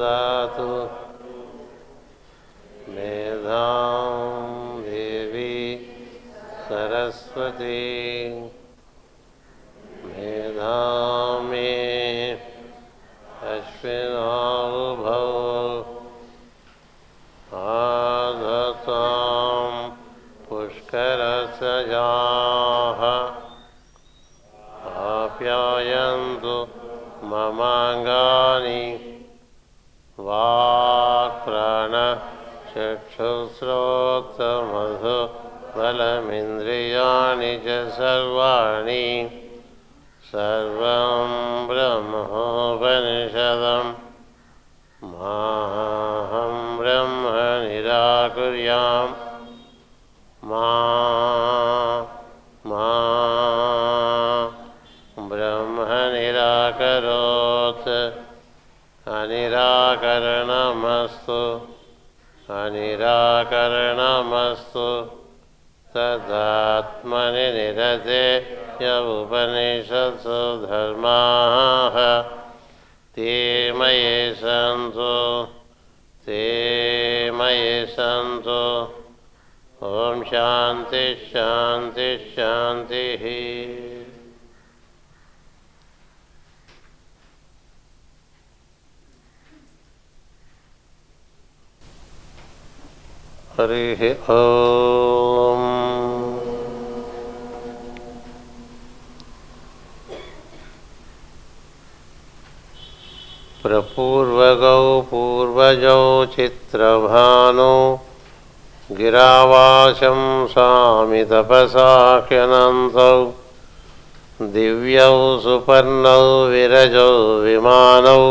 ददातु मेधां देवी सरस्वती मेधां मे अश्विनावुभौ आदतां पुष्करसजाः आप्यायन्तु ममाङ्गानि वाक्प्राणचक्षुश्रोत्रमधु बलमिन्द्रियाणि च सर्वाणि सर्वं ब्रह्मोपनिषदं माहं ब्रह्म निराकुर्यां मा ब्रह्म निराकरोत् अनिराकरणमस्तु अनिराकरणमस्तु तदात्मनि निरते य उपनिषत्सु धर्माः ते मयि सन्तु ॐ शान्ति शान्ति शान्तिः। हरिः ॐ। प्रपूर्वगौ पूर्वजौ चित्रभानो गिरावाचं स्वामि तपसा ह्यनन्तौ दिव्यौ सुपर्णौ विरजौ विमानौ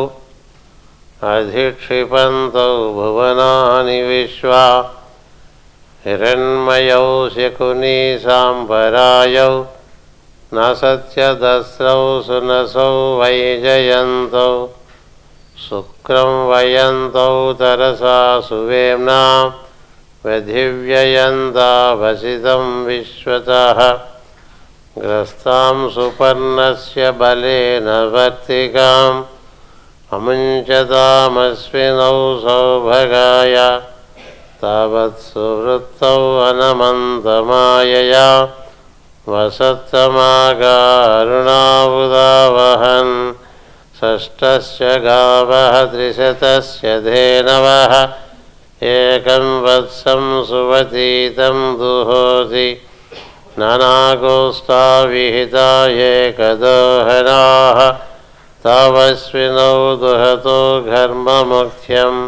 अधिक्षिपन्तौ भुवनानि विश्वा हिरण्मयौ शकुनी साम्बरायौ न सत्यदस्रौ सुनसौ वैजयन्तौ शुक्रं वयन्तौ तरसा सुवेम्ना व्यधिव्ययन्ताभसितं विश्वतः ग्रस्तां सुपर्णस्य बलेन वर्तिकाम् अमुञ्चतामस्विनौ सौभगाय तावत्सुवृत्तौ अनमन्तमायया वसत्तमागारुणावुदावहन् षष्ठस्य गावः त्रिशतस्य धेनवः एकं वत्सं सुवतीतं दुहोति नानागोष्ठा विहिता एकदोहनाः तावस्विनौ दुहतो घर्ममुख्यम्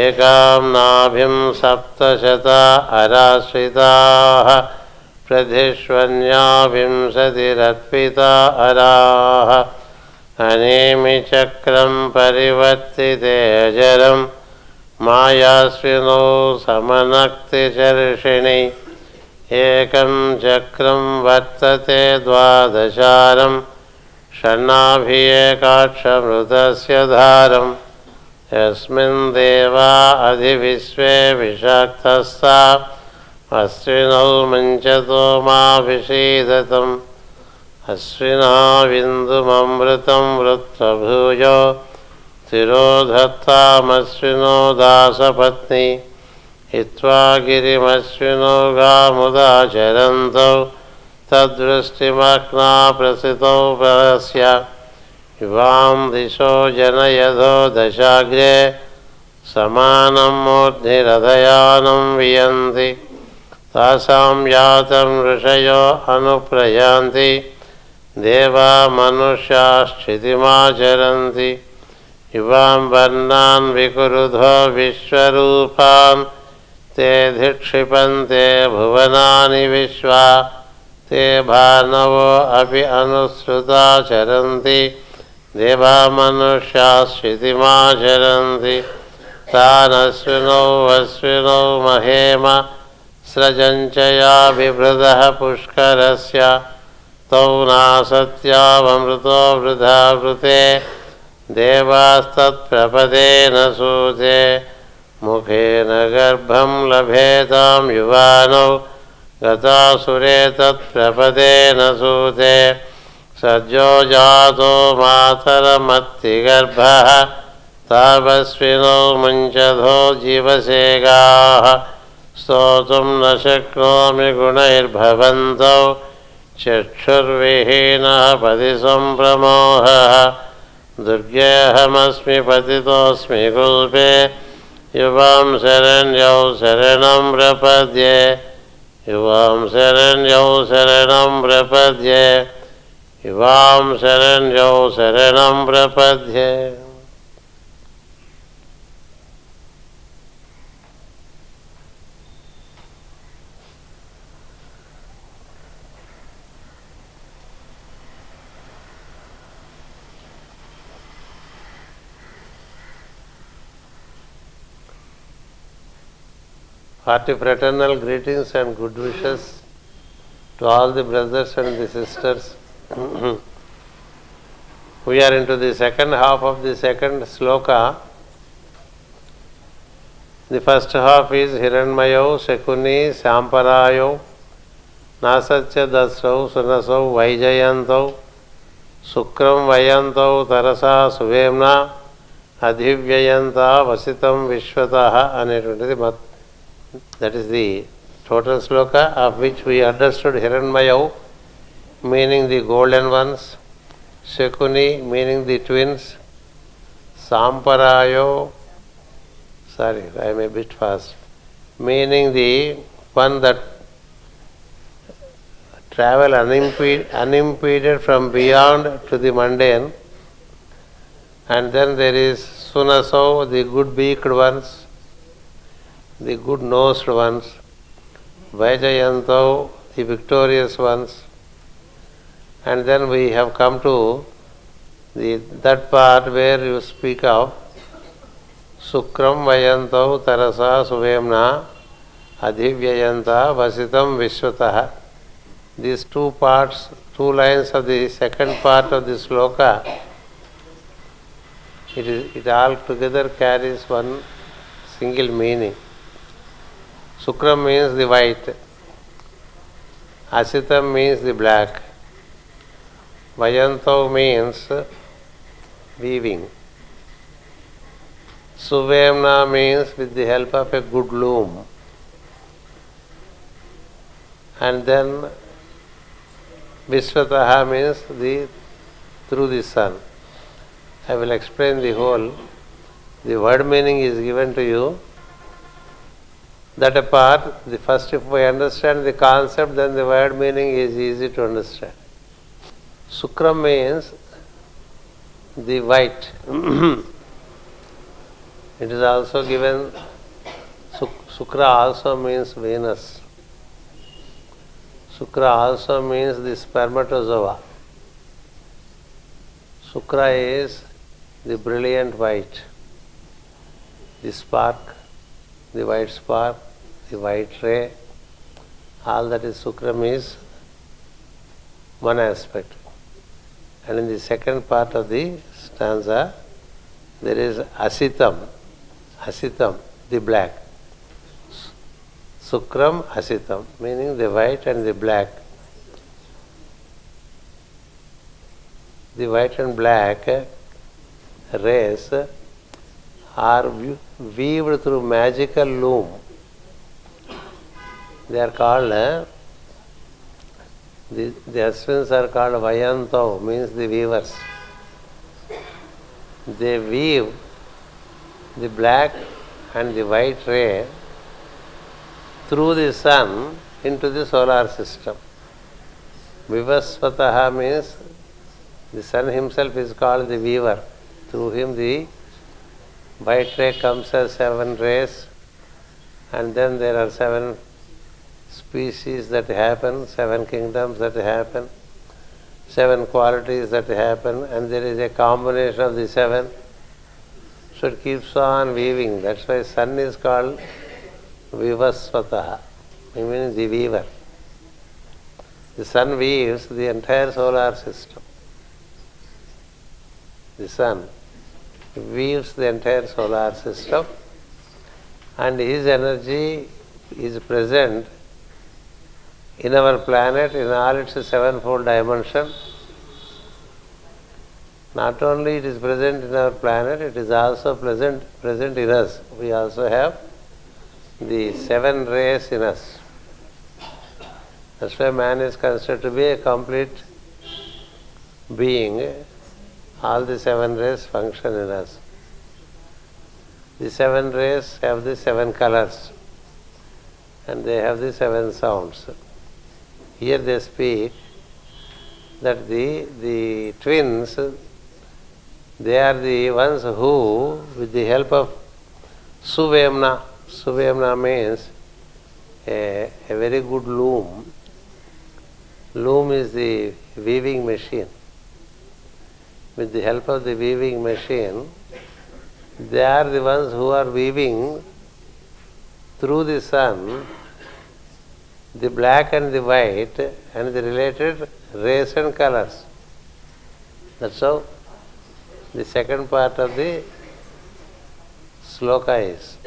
एकां नाभिं सप्तशता अराश्रिताः प्रधिष्वन्या विंशतिरर्पिता अराः अनेमिचक्रं परिवर्तिते अजरं मायास्विनौ समनक्तिचर्षिणि एकं चक्रं वर्तते द्वादशारं षण्णाभिएकाक्षमृतस्य धारम् यस्मिन् देवा अधिविश्वे विषाक्तस्ता अश्विनौ मुञ्चतो माभिषीदतम् अश्विनाविन्दुममृतं वृत्तभूयो तिरोधत्तामश्विनो दासपत्नी हित्वा गिरिमश्विनो गामुदाचरन्तौ तद्वृष्टिमग्ना प्रसितौ परस्य युवां दिशो जनयधो दशाग्रे समानं मूर्ध्निरथयानं वियन्ति तासां यातं ऋषयो अनुप्रयान्ति देवा मनुष्याश्चितिमाचरन्ति युवां वर्णान् विकुरुधो विश्वरूपान् ते धिक्षिपन्ते भुवनानि विश्वा ते भानवो अपि अनुसृता चरन्ति देवा मनुष्याश्चितिमाचरन्ति तान् अश्विनौ महेम स्रजञ्चया बिभृतः पुष्करस्य तौ नासत्यावमृतो वृथा वृते देवास्तत्प्रपदेन सूते मुखेन गर्भं लभेतां युवानौ गतासुरे तत्प्रपदेन सूते सज्जो जातो मातरमत्तिगर्भः तापस्विनो मुञ्चतो जीवसेगाः स्तोतुं न शक्नोमि गुणैर्भवन्तौ चक्षुर्विहीनः पतिसम्प्रमोहः दुर्गेऽहमस्मि पतितोऽस्मि कल्पे युवां शरण्यौ शरणं प्रपद्ये युवां शरण्यौ शरणं प्रपद्ये युवां शरण्यौ शरणं प्रपद्ये. Hearty fraternal greetings and good wishes to all the brothers and the sisters. We are into the second half of the second sloka. The first half is Hiranmayau, Shakuni, Samparayo, Nasatya Dasrau, Sunasau, Vaijayantau, Sukram Vayantau, Tarasa, Suvemna, Adhivyayanta, Vasitam, Vishwataha, and that is the total sloka, of which we understood Hiranmayau, meaning the golden ones, Shakuni, meaning the twins, Samparayo, sorry, I am a bit fast, meaning the one that travel unimpeded from beyond to the mundane, and then there is Sunasau, the good-beaked ones, the good-nosed ones, Vaijayantau, the victorious ones, and then we have come to that part where you speak of Sukram Vayantau Tarasa Suvemna Adhivyayanta Vasitam Vishwataha. These two parts, two lines of the second part of the sloka, it all together carries one single meaning. Sukram means the white, Asitam means the black, Vayantav means weaving, Suvemna means with the help of a good loom, and then Vishwataha means through the sun. I will explain the whole. The word meaning is given to you. That apart, first if we understand the concept, then the word meaning is easy to understand. Sukram means the white. It is also given, Sukra also means Venus. Sukra also means the spermatozoa. Sukra is the brilliant white, the spark, the white spark, the white ray, all that is Sukram is one aspect. And in the second part of the stanza, there is Asitam, the black. Sukram Asitam, meaning the white and the black. The white and black rays are weaved through magical loom. They are called, the Aswins are called Vayantav, means the weavers. They weave the black and the white ray through the sun into the solar system. Vivasvataha means the sun himself is called the weaver. Through him the white ray comes as 7 rays, and then there are 7 species that happen, 7 kingdoms that happen, 7 qualities that happen, and there is a combination of the 7. So it keeps on weaving. That's why sun is called Vivasvataha, meaning the weaver. The sun weaves the entire solar system. The sun weaves the entire solar system, and his energy is present in our planet in all its 7-fold dimension, Not only it is present in our planet, it is also present in us. We also have the 7 rays in us. That's why man is considered to be a complete being. All the 7 rays function in us. The 7 rays have the 7 colors and they have the 7 sounds. Here they speak that the twins, they are the ones who, with the help of Suvemna means a very good loom. Loom is the weaving machine. With the help of the weaving machine, they are the ones who are weaving through the sun the black and the white and the related rays and colors. That's how the second part of the sloka is.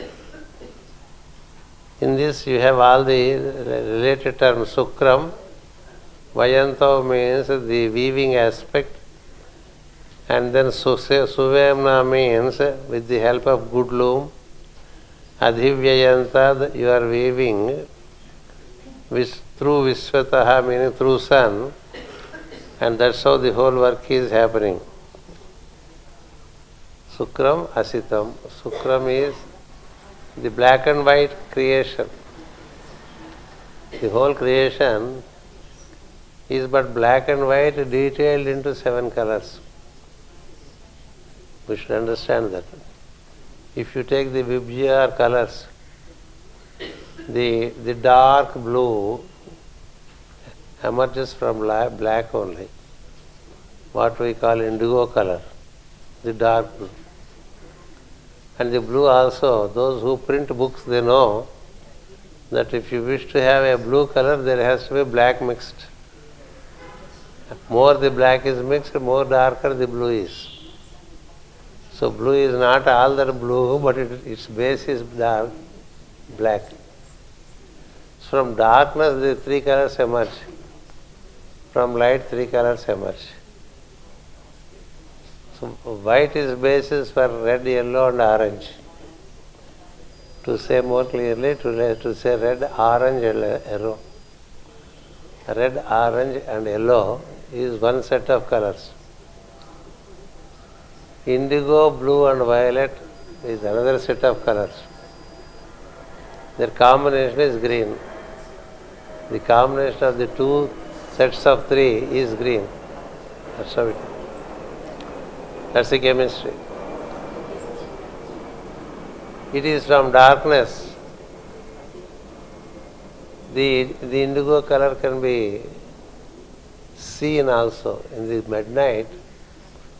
In this you have all the related terms. Sukram, Vayanto means the weaving aspect, and then Suvemna means with the help of good loom. Adhivyayanta, you are weaving through Visvataha, meaning through sun, and that's how the whole work is happening. Sukram, Asitam. Sukram is the black and white creation. The whole creation is but black and white detailed into 7 colors. We should understand that. If you take the Vibgya colors, the dark blue emerges from black only. What we call indigo color, the dark blue. And the blue also, those who print books, they know that if you wish to have a blue color, there has to be black mixed. More the black is mixed, more darker the blue is. So blue is not all that blue, but its base is dark, black. From darkness the 3 colors emerge. From light 3 colors emerge. So white is basis for red, yellow and orange. To say more clearly, to say red, orange and yellow. Red, orange and yellow is one set of colors. Indigo, blue and violet is another set of colors. Their combination is green. The combination of the 2 sets of 3 is green. That's how it is. That's the chemistry. It is from darkness. The indigo color can be seen also in the midnight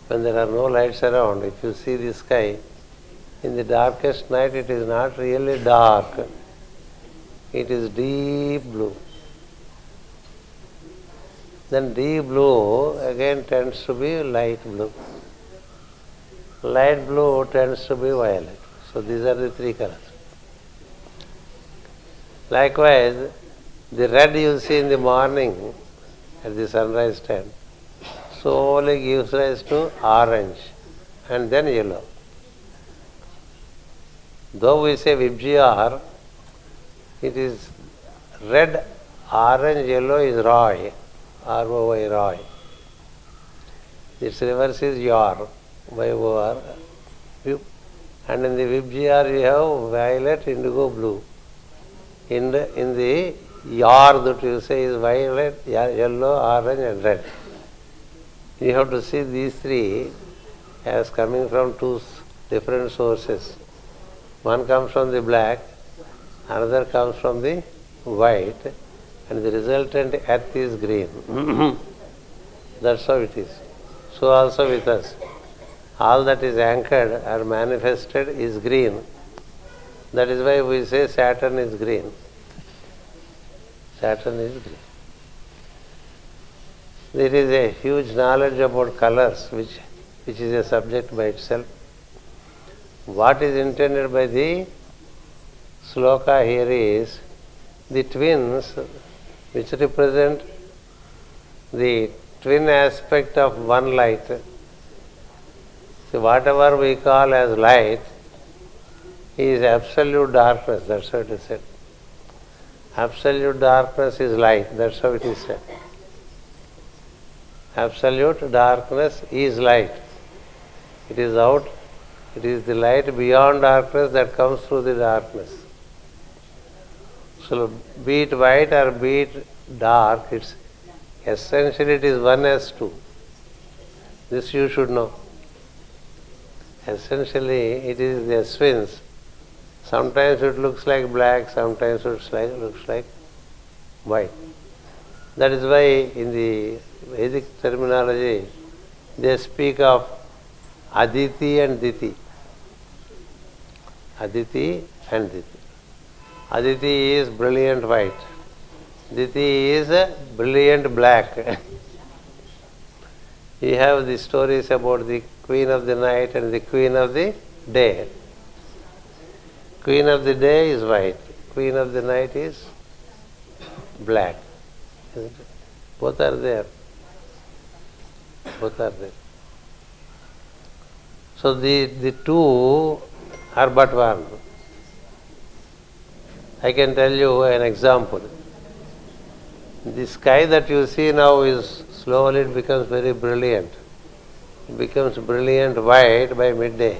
when there are no lights around. If you see the sky, in the darkest night it is not really dark. It is deep blue. Then deep blue again tends to be light blue. Light blue tends to be violet. So these are the 3 colors. Likewise, the red you see in the morning at the sunrise time slowly gives rise to orange and then yellow. Though we say Vibgya, it is red, orange, yellow is Roy, R-O-Y, Roy. Its reverse is Yor, Y-O-R. And in the Vibgya you have violet, indigo, blue. In the Yor that you say is violet, yellow, orange and red. You have to see these 3 as coming from 2 different sources. One comes from the black, another comes from the white, and the resultant earth is green. That's how it is. So also with us. All that is anchored or manifested is green. That is why we say Saturn is green. Saturn is green. There is a huge knowledge about colors which is a subject by itself. What is intended by the sloka here is the twins which represent the twin aspect of one light See, whatever we call as light is absolute darkness. That's what it is said. Absolute darkness is light. That's how it is said. Absolute darkness is light. It is out. It is the light beyond darkness that comes through the darkness. So be it white or be it dark, it's essentially it is one as two. This you should know. Essentially it is the Aswins. Sometimes it looks like black, sometimes it looks like white. That is why in the Vedic terminology they speak of Aditi and Diti. Aditi and Diti. Aditi is brilliant white. Diti is brilliant black. You have the stories about the queen of the night and the queen of the day. Queen of the day is white. Queen of the night is black. Isn't it? Both are there. Both are there. So the two are but one. I can tell you an example. The sky that you see now is slowly it becomes very brilliant. It becomes brilliant white by midday.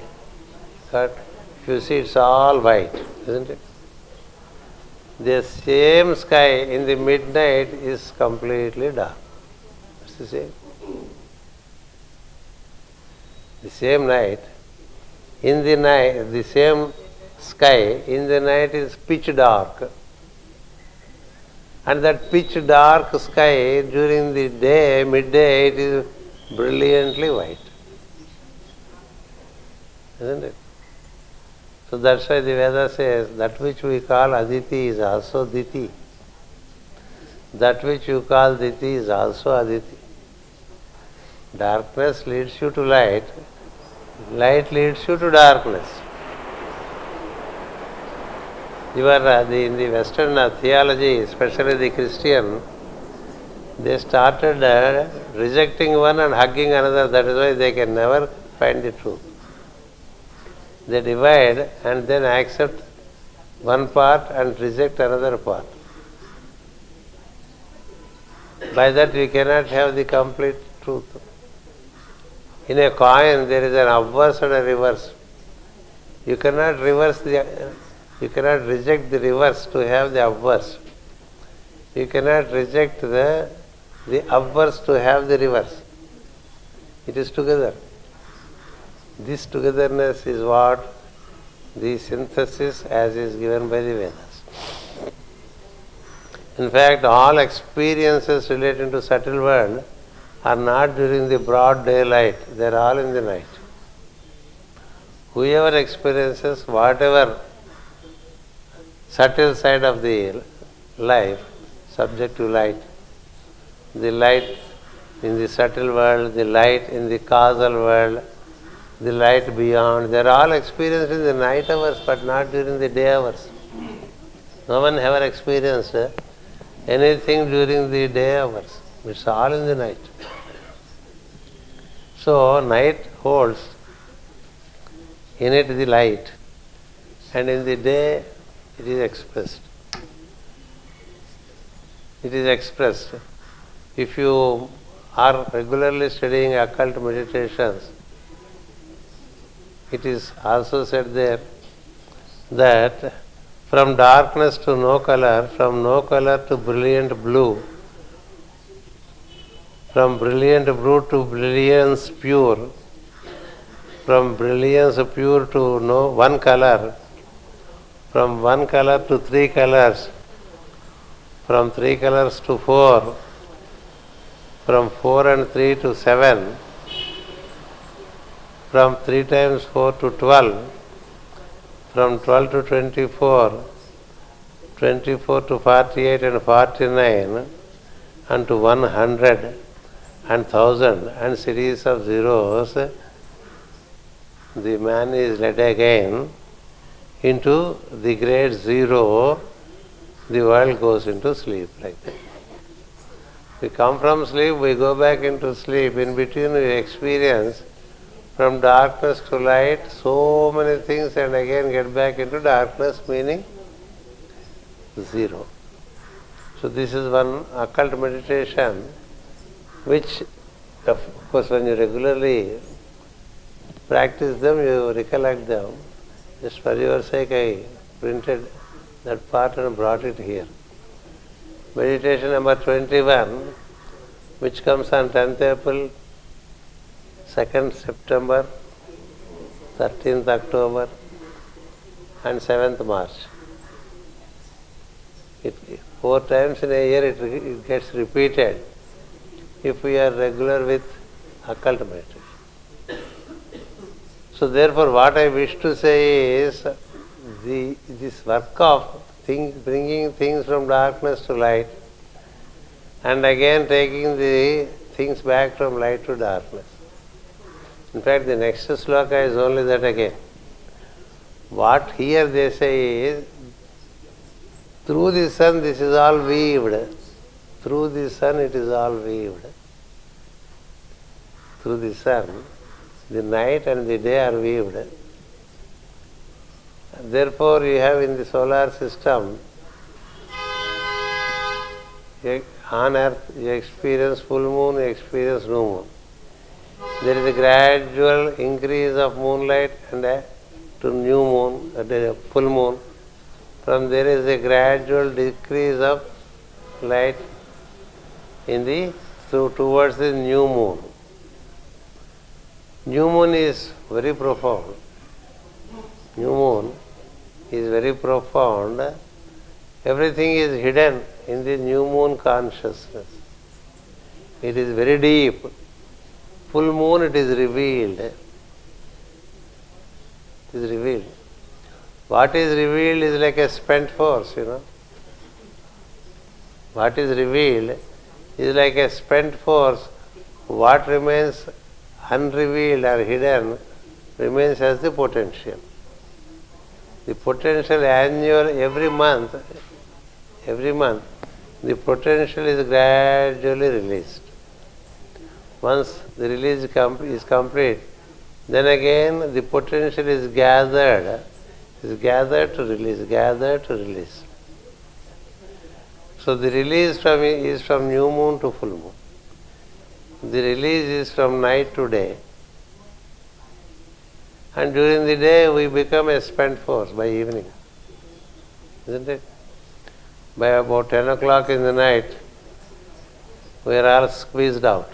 But if you see it's all white, isn't it? The same sky in the midnight is completely dark. It's the same. The same night, in the night, the same sky in the night is pitch dark. And that pitch dark sky during the day, midday, it is brilliantly white. Isn't it? So that's why the Veda says that which we call Aditi is also Diti. That which you call Diti is also Aditi. Darkness leads you to light. Light leads you to darkness. In the Western theology, especially the Christian, they started rejecting one and hugging another. That is why they can never find the truth. They divide and then accept one part and reject another part. By that we cannot have the complete truth. In a coin there is an obverse and a reverse. You cannot reject the reverse to have the obverse. You cannot reject the obverse to have the reverse. It is together. This togetherness is what the synthesis as is given by the Vedas. In fact, all experiences relating to subtle world are not during the broad daylight. They are all in the night. Whoever experiences whatever subtle side of the life, subject to light, the light in the subtle world, the light in the causal world, the light beyond, they are all experienced in the night hours but not during the day hours. No one ever experienced anything during the day hours. It's all in the night. So night holds in it the light and in the day it is expressed. It is expressed. If you are regularly studying occult meditations, it is also said there that from darkness to no color, from no color to brilliant blue, from brilliant blue to brilliance pure, from brilliance pure to no one color, from one color to three colors, from three colors to four, from 4 and 3 to 7, from 3 times 4 to 12, from 12 to 24, 24 to 48 and 49, and to 100 and 1000 and series of zeros, the man is led again into the great zero, the world goes into sleep like that. We come from sleep, we go back into sleep. In between we experience from darkness to light, so many things, and again get back into darkness, meaning zero. So this is one occult meditation, which, of course, when you regularly practice them, you recollect them. Just for your sake, I printed that part and brought it here. Meditation number 21, which comes on 10th April, 2nd September, 13th October, and 7th March. 4 times in a year it gets repeated if we are regular with occult meditation. So therefore what I wish to say is this work of bringing things from darkness to light and again taking the things back from light to darkness. In fact, the next sloka is only that again. What here they say is, through the sun this is all weaved. Through the sun it is all weaved. Through the sun, the night and the day are weaved. Therefore you have in the solar system, on earth you experience full moon, you experience new moon. There is a gradual increase of moonlight and to new moon, full moon. From there is a gradual decrease of light towards the new moon. New moon is very profound. New moon is very profound. Everything is hidden in the new moon consciousness. It is very deep. Full moon, it is revealed. It is revealed. What is revealed is like a spent force, What is revealed is like a spent force. What remains unrevealed or hidden remains as the potential. The potential annual, every month, the potential is gradually released. Once the release is complete, then again the potential is gathered to release. So the release is from new moon to full moon. The release is from night to day. And during the day we become a spent force by evening. Isn't it? By about 10 o'clock in the night, we are all squeezed out.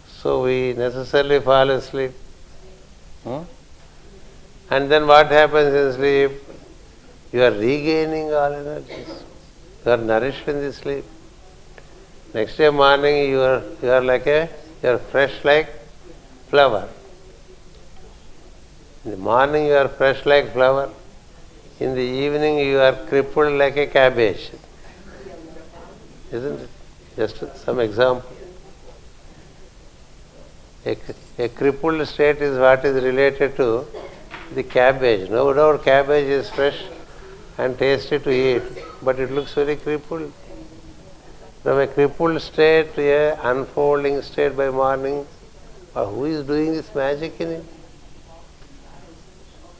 So we necessarily fall asleep. And then what happens in sleep? You are regaining all energies. You are nourished in the sleep. Next day morning you are fresh like flower. In the morning you are fresh like flower. In the evening you are crippled like a cabbage. Isn't it? Just some example. A crippled state is what is related to the cabbage. No doubt cabbage is fresh and tasty to eat, but it looks very crippled. From a crippled state to an unfolding state by morning, who is doing this magic in you?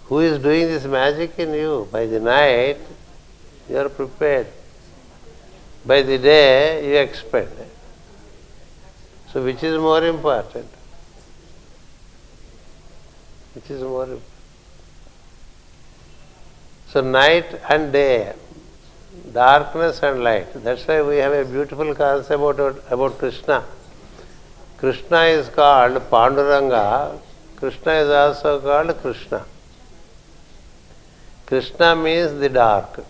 Who is doing this magic in you? By the night, you are prepared. By the day, you expend. So which is more important? Which is more important? So night and day, darkness and light. That's why we have a beautiful concept about Krishna. Krishna is called Panduranga. Krishna is also called Krishna. Krishna means the dark.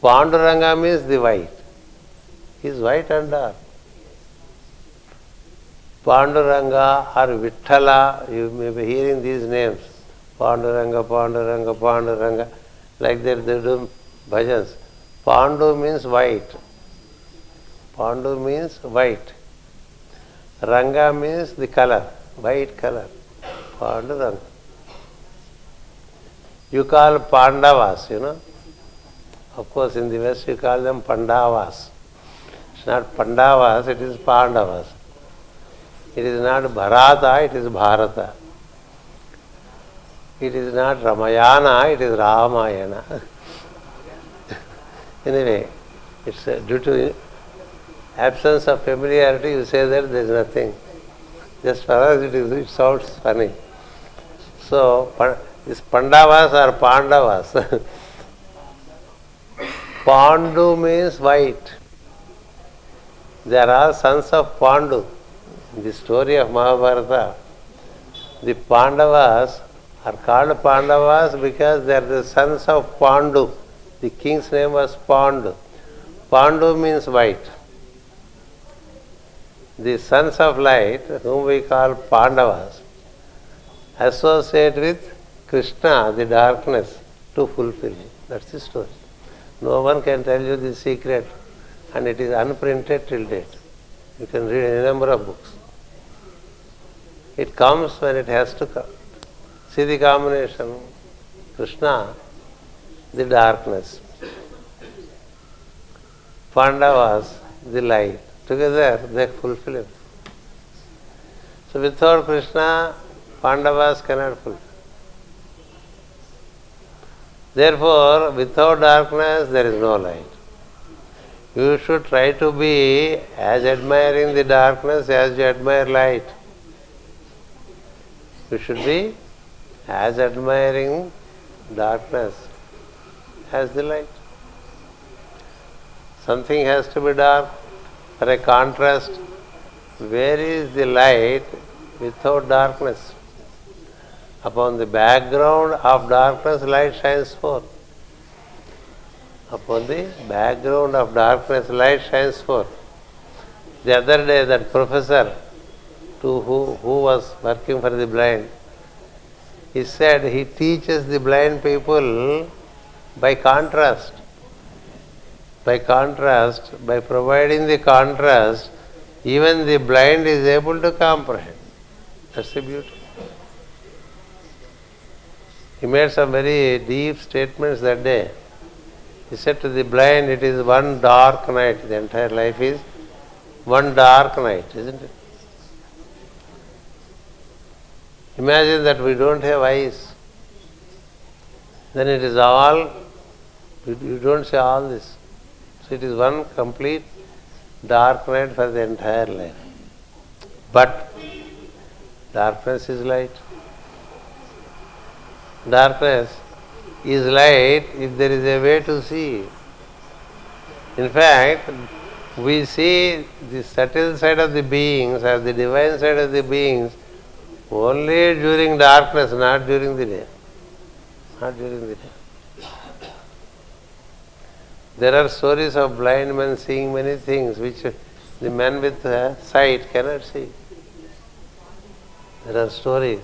Panduranga means the white. He is white and dark. Panduranga or Vithala, you may be hearing these names. Panduranga. Like that they do bhajans. Pandu means white. Pandu means white. Ranga means the color, white color. Panduranga. You call Pandavas, Of course, in the West you call them Pandavas. It's not Pandavas, it is Pandavas. It is not Bharata, it is Bharata. It is not Ramayana, it is Ramayana. Anyway, it's due to absence of familiarity, you say that there is nothing. Just for us it sounds funny. So, is Pandavas or Pandavas? Pandu means white. They are all sons of Pandu. In the story of Mahabharata, the Pandavas are called Pandavas because they are the sons of Pandu. The king's name was Pandu. Pandu means white. The sons of light, whom we call Pandavas, associate with Krishna, the darkness, to fulfill. That's the story. No one can tell you the secret, and it is unprinted till date. You can read any number of books. It comes when it has to come. See the combination. Krishna, the darkness. Pandavas, the light. Together they fulfill it. So without Krishna, Pandavas cannot fulfill. Therefore, without darkness, there is no light. You should try to be as admiring the darkness as you admire light. You should be as admiring darkness as the light. Something has to be dark. For a contrast, where is the light without darkness? Upon the background of darkness, light shines forth. Upon the background of darkness, light shines forth. The other day, that professor who was working for the blind, he said he teaches the blind people by contrast. By contrast, by providing the contrast, even the blind is able to comprehend. That's the beauty. He made some very deep statements that day. He said to the blind, it is one dark night. The entire life is one dark night, isn't it? Imagine that we don't have eyes. Then it is all, you don't see all this. So it is one complete dark night for the entire life. But darkness is light. Darkness is light if there is a way to see. In fact, we see the subtle side of the beings or the divine side of the beings only during darkness, not during the day. Not during the day. There are stories of blind men seeing many things which the men with sight cannot see. There are stories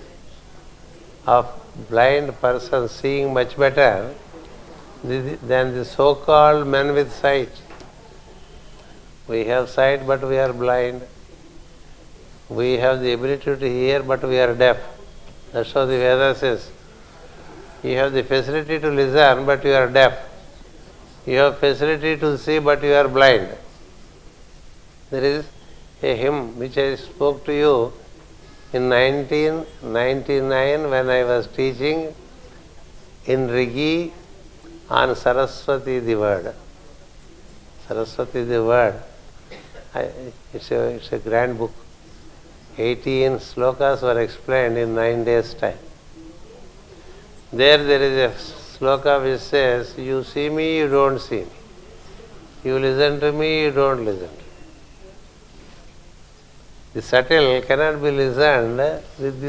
of blind persons seeing much better than the so-called men with sight. We have sight but we are blind. We have the ability to hear but we are deaf. That's how the Veda says. You have the facility to listen but you are deaf. You have facility to see but you are blind. There is a hymn which I spoke to you in 1999 when I was teaching in Rigi on Saraswati the word. Saraswati the word. It's a grand book. 18 slokas were explained in 9 days' time. There is a sloka which says, you see me, you don't see me. You listen to me, you don't listen to me. The subtle cannot be listened with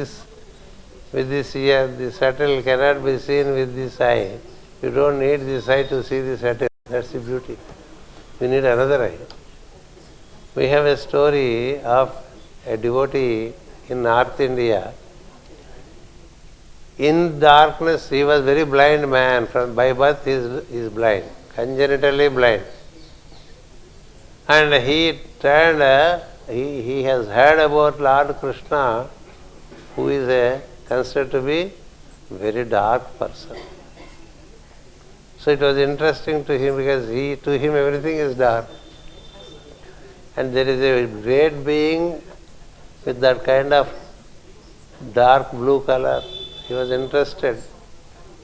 this ear. The subtle cannot be seen with this eye. You don't need this eye to see the subtle. That's the beauty. You need another eye. We have a story of a devotee in North India. In darkness, he was very blind man. By birth, he is blind, congenitally blind. And he turned, he has heard about Lord Krishna, who is considered to be a very dark person. So it was interesting to him because to him everything is dark. And there is a great being with that kind of dark blue color. He was interested.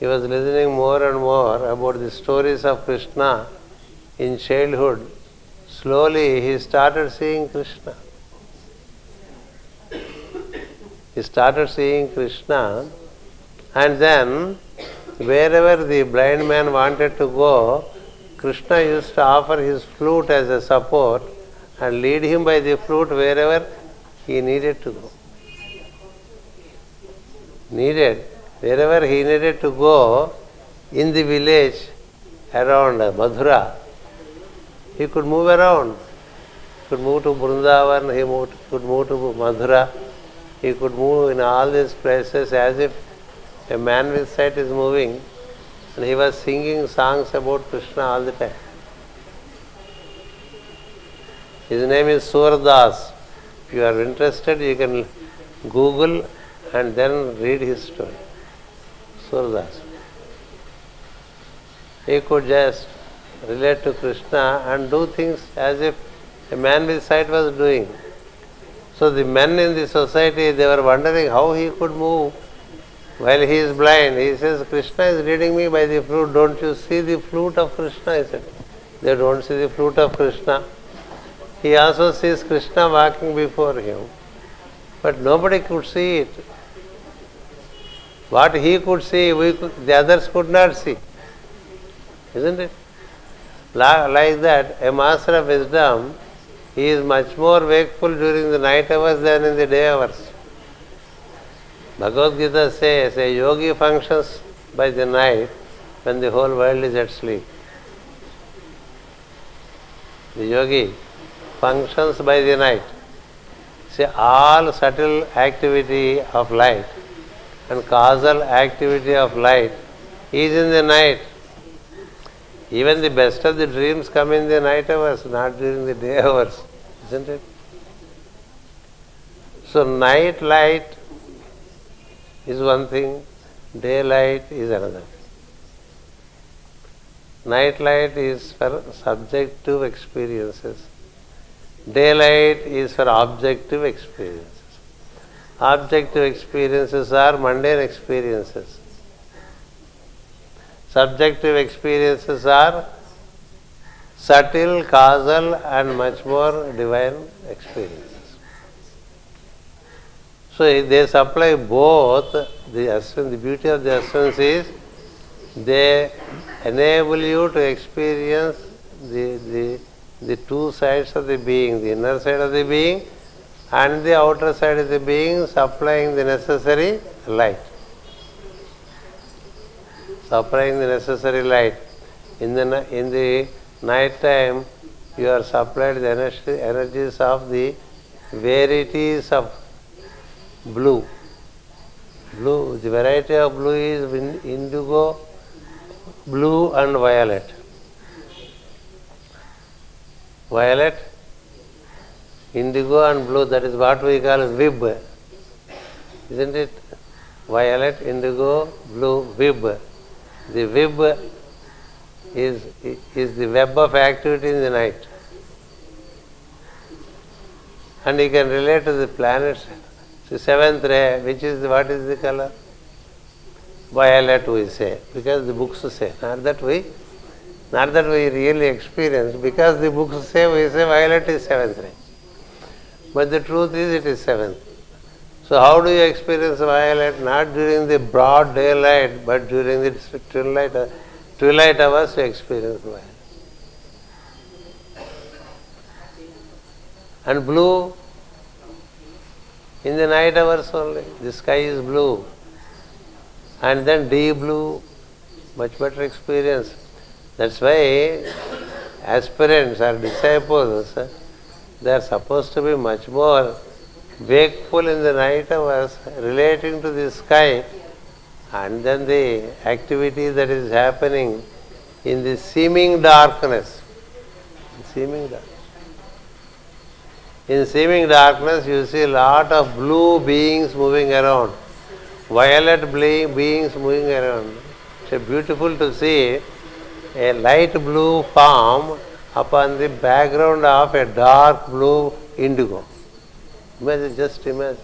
He was listening more and more about the stories of Krishna in childhood. Slowly he started seeing Krishna. He started seeing Krishna, and then wherever the blind man wanted to go, Krishna used to offer his flute as a support and lead him by the flute wherever he needed to go. Wherever he needed to go in the village around Mathura, he could move around. He could move to Vrindavan, could move to Mathura. He could move in all these places as if a man with sight is moving, and he was singing songs about Krishna all the time. His name is Surdas. If you are interested, you can Google and then read his story. Surdas. He could just relate to Krishna and do things as if a man with sight was doing. So the men in the society, they were wondering how he could move while he is blind. He says, Krishna is leading me by the flute. Don't you see the flute of Krishna? He said. They don't see the flute of Krishna. He also sees Krishna walking before him. But nobody could see it. What he could see, the others could not see. Isn't it? Like that, a master of wisdom, he is much more wakeful during the night hours than in the day hours. Bhagavad Gita says a yogi functions by the night when the whole world is at sleep. The yogi functions by the night. See, all subtle activity of light and causal activity of light is in the night. Even the best of the dreams come in the night hours, not during the day hours, isn't it? So night light is one thing, daylight is another. Night light is for subjective experiences. Daylight is for objective experiences. Objective experiences are mundane experiences. Subjective experiences are subtle, causal and much more divine experiences. So they supply both. The beauty of the Aswins is they enable you to experience the two sides of the being, the inner side of the being and the outer side of the being, supplying the necessary light. Supplying the necessary light. In the night time, you are supplied the energies of the varieties of blue. Blue, the variety of blue is indigo, blue and violet. Violet, indigo and blue, that is what we call vib. Isn't it? Violet, indigo, blue, vib. The web is the web of activity in the night. And you can relate to the planets. The seventh ray, what is the color? Violet we say, because the books say. Not that we really experience, because the books say, we say violet is seventh ray. But the truth is it is seventh. So how do you experience violet? Not during the broad daylight, but during the twilight hours you experience violet. And blue, in the night hours only. The sky is blue. And then deep blue, much better experience. That's why aspirants or disciples, they are supposed to be much more wakeful in the night hours, relating to the sky, and then the activity that is happening in the seeming darkness. In seeming darkness, you see a lot of blue beings moving around, violet beings moving around. It's beautiful to see a light blue form upon the background of a dark blue indigo. Imagine, just imagine.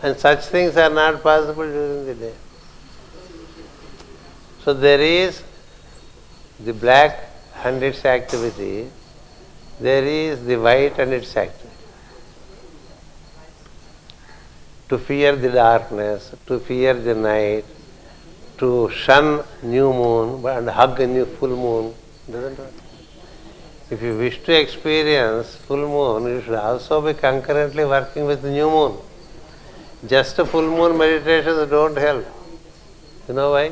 And such things are not possible during the day. So there is the black and its activity, there is the white and its activity. To fear the darkness, to fear the night, to shun new moon and hug a new full moon, doesn't work. If you wish to experience full moon, you should also be concurrently working with the new moon. Just full moon meditations don't help. You know why?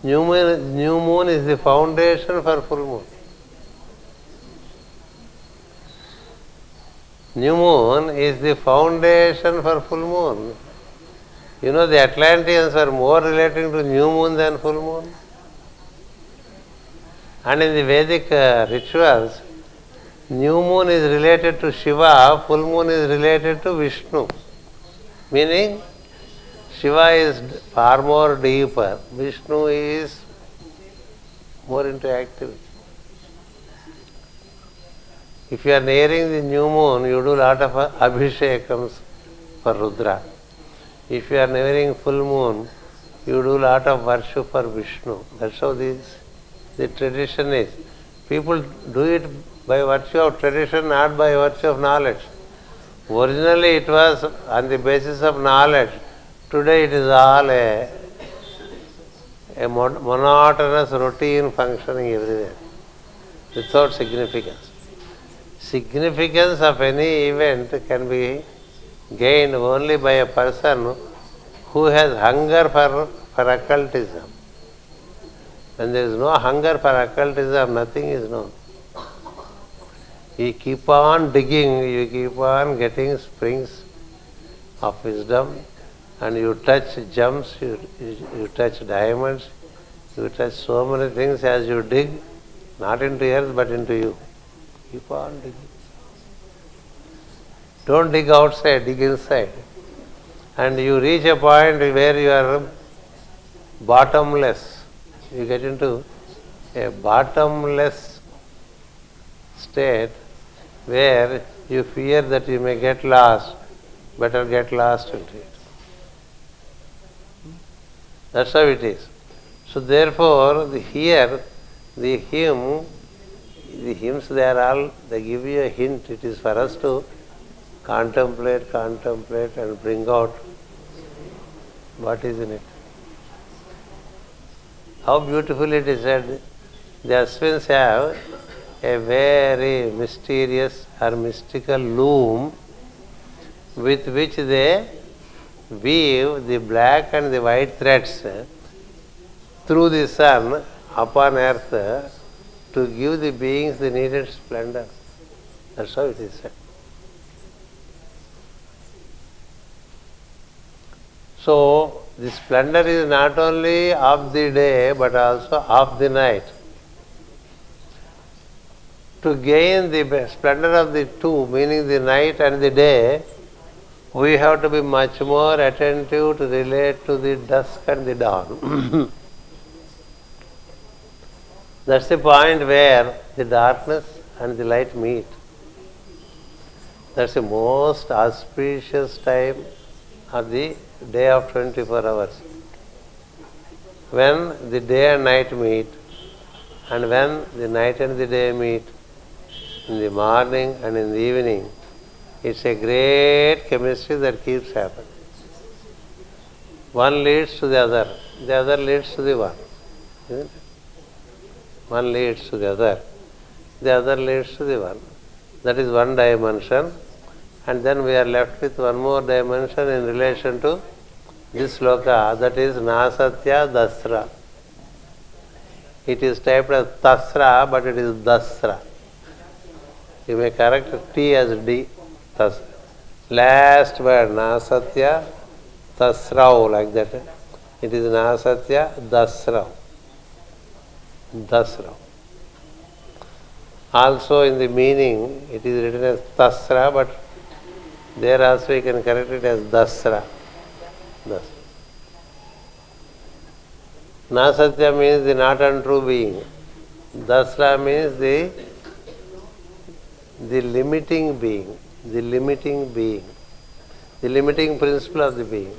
New moon is the foundation for full moon. New moon is the foundation for full moon. You know, the Atlanteans were more relating to new moon than full moon. And in the Vedic rituals, new moon is related to Shiva, full moon is related to Vishnu. Meaning, Shiva is far more deeper, Vishnu is more into activity. If you are nearing the new moon, you do a lot of abhishekams for Rudra. If you are nearing full moon, you do a lot of worship for Vishnu. That's how the tradition is. People do it by virtue of tradition, not by virtue of knowledge. Originally it was on the basis of knowledge. Today it is all a monotonous routine functioning everywhere without significance. Significance of any event can be gained only by a person who has hunger for occultism. When there is no hunger for occultism, nothing is known. You keep on digging, you keep on getting springs of wisdom, and you touch gems, you touch diamonds, you touch so many things as you dig, not into earth but into you. Keep on digging. Don't dig outside, dig inside. And you reach a point where you are bottomless. You get into a bottomless state where you fear that you may get lost. Better get lost into it. That's how it is. So therefore, here, the hymns, they give you a hint. It is for us to contemplate and bring out what is in it. How beautifully it is said. The Aswins have a very mysterious or mystical loom with which they weave the black and the white threads through the sun upon earth to give the beings the needed splendor. That's how it is said. So, the splendor is not only of the day but also of the night. To gain the splendor of the two, meaning the night and the day, we have to be much more attentive to relate to the dusk and the dawn. That's the point where the darkness and the light meet. That's the most auspicious time of the day of 24 hours. When the day and night meet, and when the night and the day meet, in the morning and in the evening, it's a great chemistry that keeps happening. One leads to the other leads to the one. Isn't it? One leads to the other leads to the one. That is one dimension. And then we are left with one more dimension in relation to this sloka, that is Nasatya Dasra. It is typed as Tasra, but it is Dasra. You may correct T as D. Tasra. Last word, Nasatya Tasrao, like that. It is Nasatya Dasrao. Dasrao. Also in the meaning, it is written as Tasra, but there also you can correct it as Dasra. Dasra. Nasatya means the not untrue being. Dasra means the the limiting being, the limiting being, the limiting principle of the being.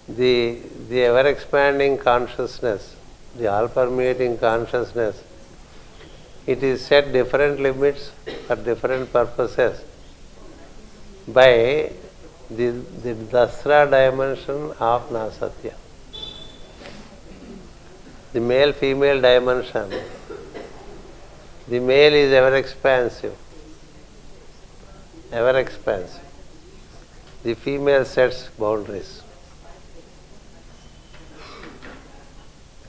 The ever-expanding consciousness, the all-permeating consciousness, it is set different limits for different purposes by the Dasra dimension of Nasatya. The male-female dimension. The male is ever-expansive. Ever-expansive. The female sets boundaries.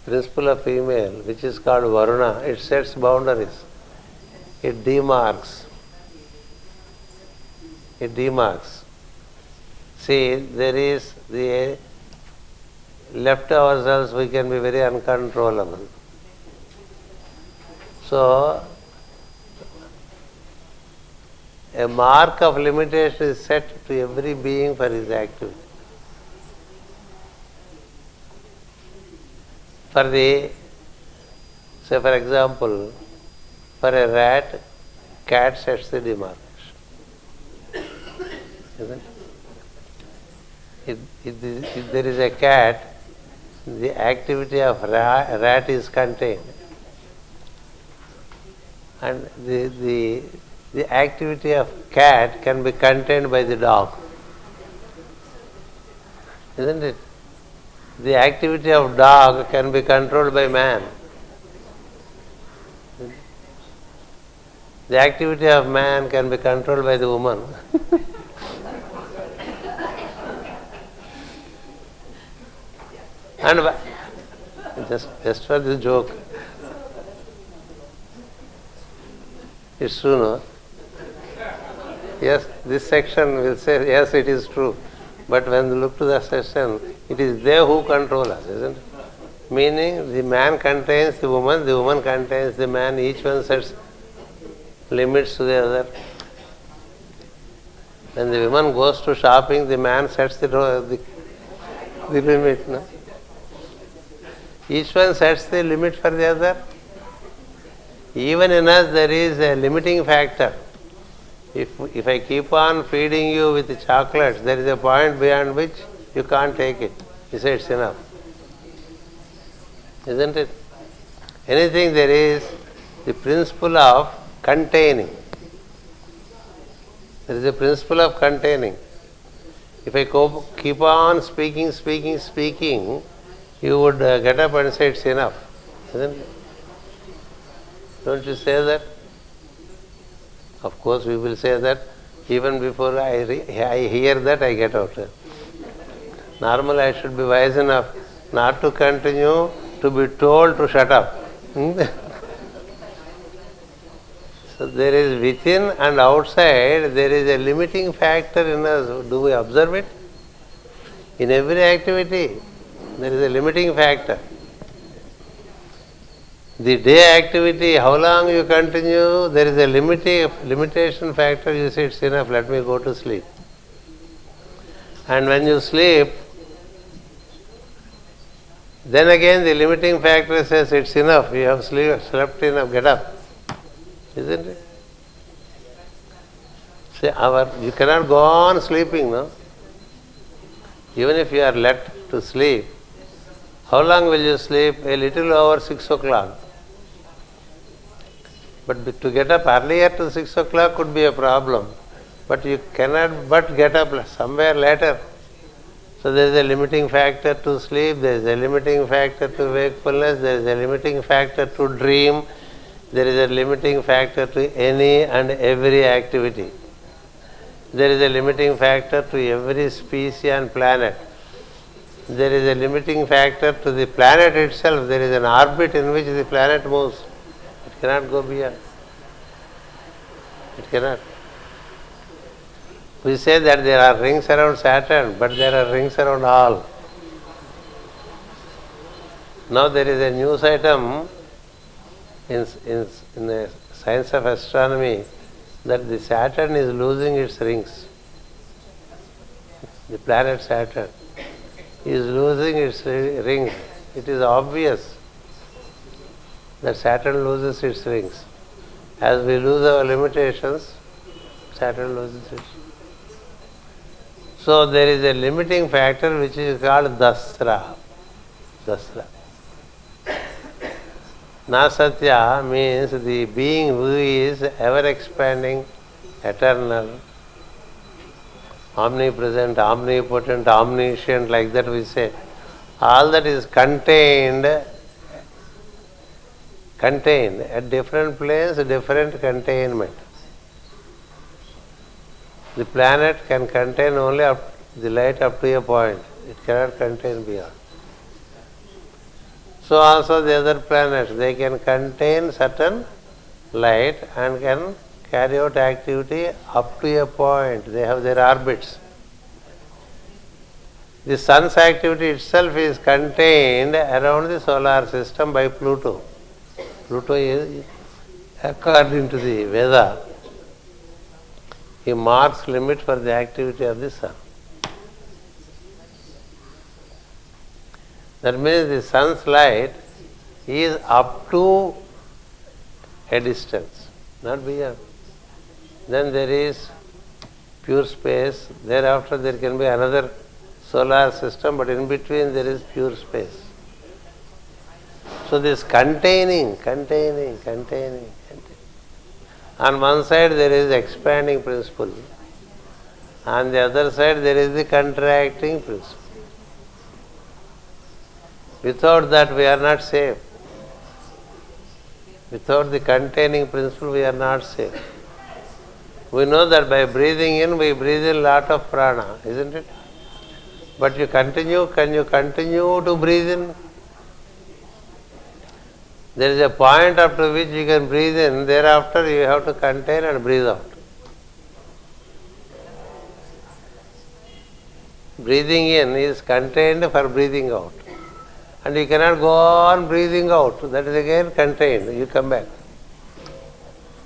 Principle of female, which is called Varuna, it sets boundaries. It demarks. It demarks. See, there is the left ourselves, we can be very uncontrollable. So, a mark of limitation is set to every being for his activity. Say for example, for a rat, cat sets the demarcation. Isn't it? If there is a cat, the activity of rat is contained. And the activity of cat can be contained by the dog. Isn't it? The activity of dog can be controlled by man. The activity of man can be controlled by the woman. And just for the joke, it's true, no? Yes, this section will say, yes, it is true. But when you look to the section, it is they who control us, isn't it? Meaning, the man contains the woman contains the man, each one sets limits to the other. When the woman goes to shopping, the man sets the limit. No? Each one sets the limit for the other. Even in us, there is a limiting factor. If I keep on feeding you with the chocolates, there is a point beyond which you can't take it. You say it's enough. Isn't it? Anything there is the principle of containing. There is a principle of containing. If I keep on speaking, you would get up and say it's enough. Isn't it? Don't you say that? Of course, we will say that. Even before I hear that, I get out. Normally, I should be wise enough not to continue, to be told to shut up. So there is within and outside, there is a limiting factor in us. Do we observe it? In every activity, there is a limiting factor. The day activity, how long you continue, there is a limitation factor. You say it's enough, let me go to sleep. And when you sleep, then again the limiting factor says it's enough, you have slept enough, get up. Isn't it? See, you cannot go on sleeping, no? Even if you are let to sleep, how long will you sleep? A little over 6 o'clock. But to get up earlier to 6 o'clock could be a problem. But you cannot but get up somewhere later. So there is a limiting factor to sleep, there is a limiting factor to wakefulness, there is a limiting factor to dream, there is a limiting factor to any and every activity. There is a limiting factor to every species and planet. There is a limiting factor to the planet itself. There is an orbit in which the planet moves. It cannot go beyond. It cannot. We say that there are rings around Saturn, but there are rings around all. Now there is a news item in the science of astronomy that the Saturn is losing its rings. The planet Saturn is losing its rings. It is obvious that Saturn loses its rings. As we lose our limitations, Saturn loses its. So there is a limiting factor which is called Dasra. Dasra. Nasatya means the being who is ever expanding, eternal, omnipresent, omnipotent, omniscient, like that we say. All that is contained at different planes, different containment. The planet can contain only the light up to a point. It cannot contain beyond. So also the other planets, they can contain certain light and can carry out activity up to a point. They have their orbits. The sun's activity itself is contained around the solar system by Pluto. Pluto is, according to the Veda, he marks limit for the activity of the sun. That means the sun's light is up to a distance, not beyond. Then there is pure space. Thereafter there can be another solar system, but in between there is pure space. So this containing. On one side there is expanding principle. On the other side there is the contracting principle. Without that we are not safe. Without the containing principle we are not safe. We know that by breathing in we breathe in a lot of prana, isn't it? But can you continue to breathe in? There is a point up to which you can breathe in, thereafter you have to contain and breathe out. Breathing in is contained for breathing out. And you cannot go on breathing out. That is again contained. You come back.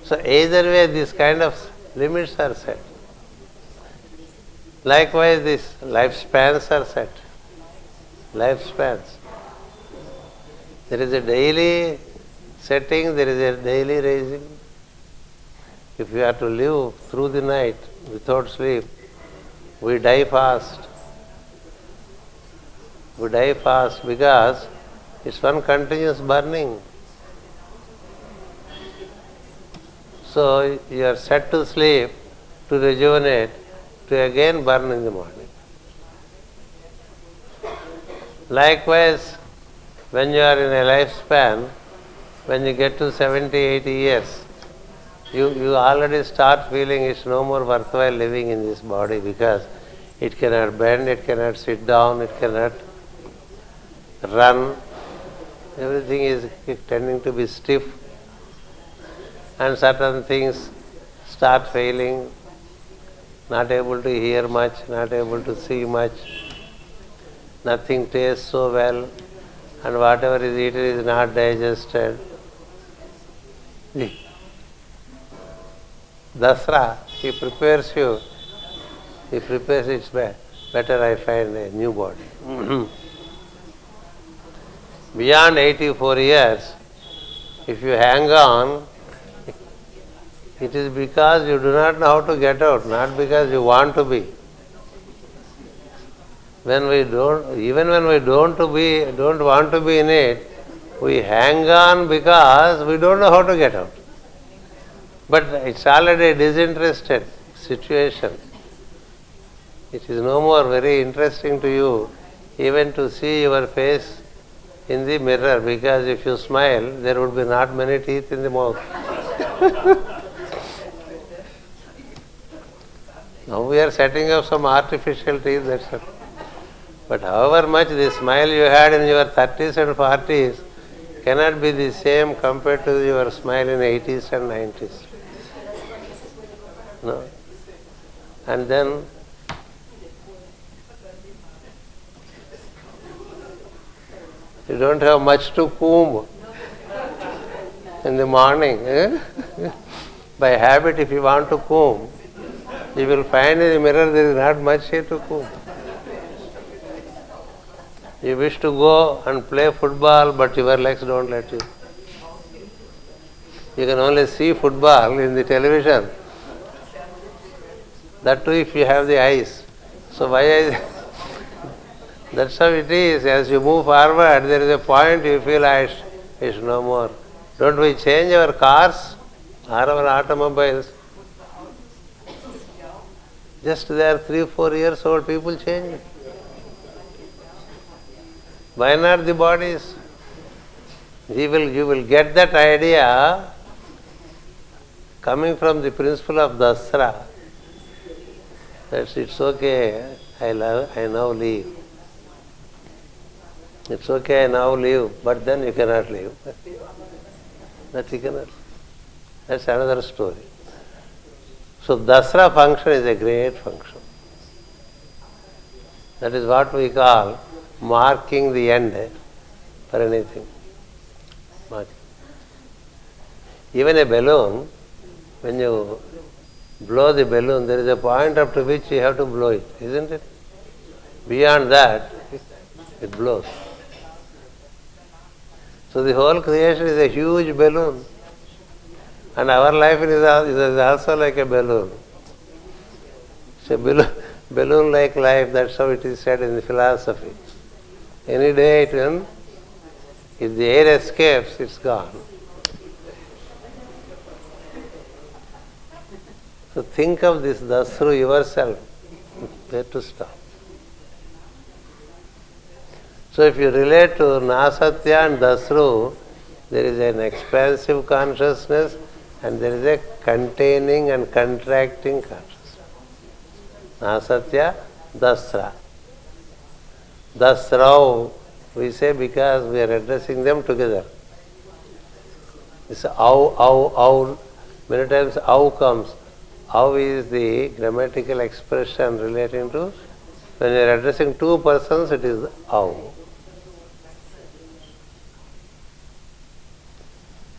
So either way these kind of limits are set. Likewise these lifespans are set. Lifespans. There is a daily setting, there is a daily rising. If we are to live through the night without sleep, we die fast. We die fast because it's one continuous burning. So you are set to sleep, to rejuvenate, to again burn in the morning. Likewise, when you are in a lifespan, when you get to 70, 80 years, you already start feeling it's no more worthwhile living in this body because it cannot bend, it cannot sit down, it cannot run. Everything is tending to be stiff, and certain things start failing, not able to hear much, not able to see much, nothing tastes so well, and whatever is eaten is not digested. Dasra, he prepares it's better I find a new body. Beyond 84 years, if you hang on, it is because you do not know how to get out, not because you want to be. Even when we don't want to be in it, we hang on because we don't know how to get out. But it's already a disinterested situation. It is no more very interesting to you even to see your face in the mirror, because if you smile, there would be not many teeth in the mouth. Now we are setting up some artificial teeth, that's all. But however much the smile you had in your 30s and 40s cannot be the same compared to your smile in 80s and 90s. No? And then you don't have much to comb in the morning. By habit, if you want to comb, you will find in the mirror there is not much here to comb. You wish to go and play football, but your legs don't let you. You can only see football in the television. That too if you have the eyes. So that's how it is. As you move forward, there is a point you feel it's no more. Don't we change our cars or our automobiles? Just they are 3-4 years old, people change it. Why not the bodies? You will get that idea coming from the principle of Dasra. That's it's okay, I now leave. It's okay, I now leave, but then you cannot leave. That you cannot. That's another story. So Dasra function is a great function. That is what we call marking the end for anything. Marking. Even a balloon, when you blow the balloon, there is a point up to which you have to blow it, isn't it? Beyond that, it blows. So the whole creation is a huge balloon. And our life is also like a balloon. It's a balloon-like life, that's how it is said in the philosophy. Any day it will, if the air escapes, it's gone. So think of this thus through yourself. Where to stop? So if you relate to Nasatya and Dasru, there is an expansive consciousness and there is a containing and contracting consciousness. Nasatya, Dasra. Dasrau, we say because we are addressing them together. It's au. Many times au comes. Au is the grammatical expression relating to, when you are addressing two persons, it is au.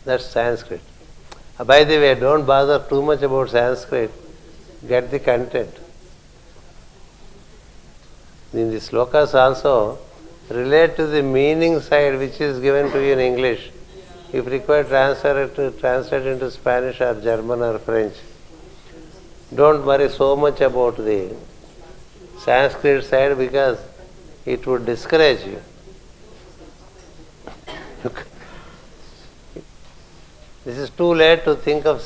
That's Sanskrit. By the way, don't bother too much about Sanskrit. Get the content. In the slokas also, relate to the meaning side which is given to you in English. If required, translate into Spanish or German or French. Don't worry so much about the Sanskrit side because it would discourage you. This is too late to think of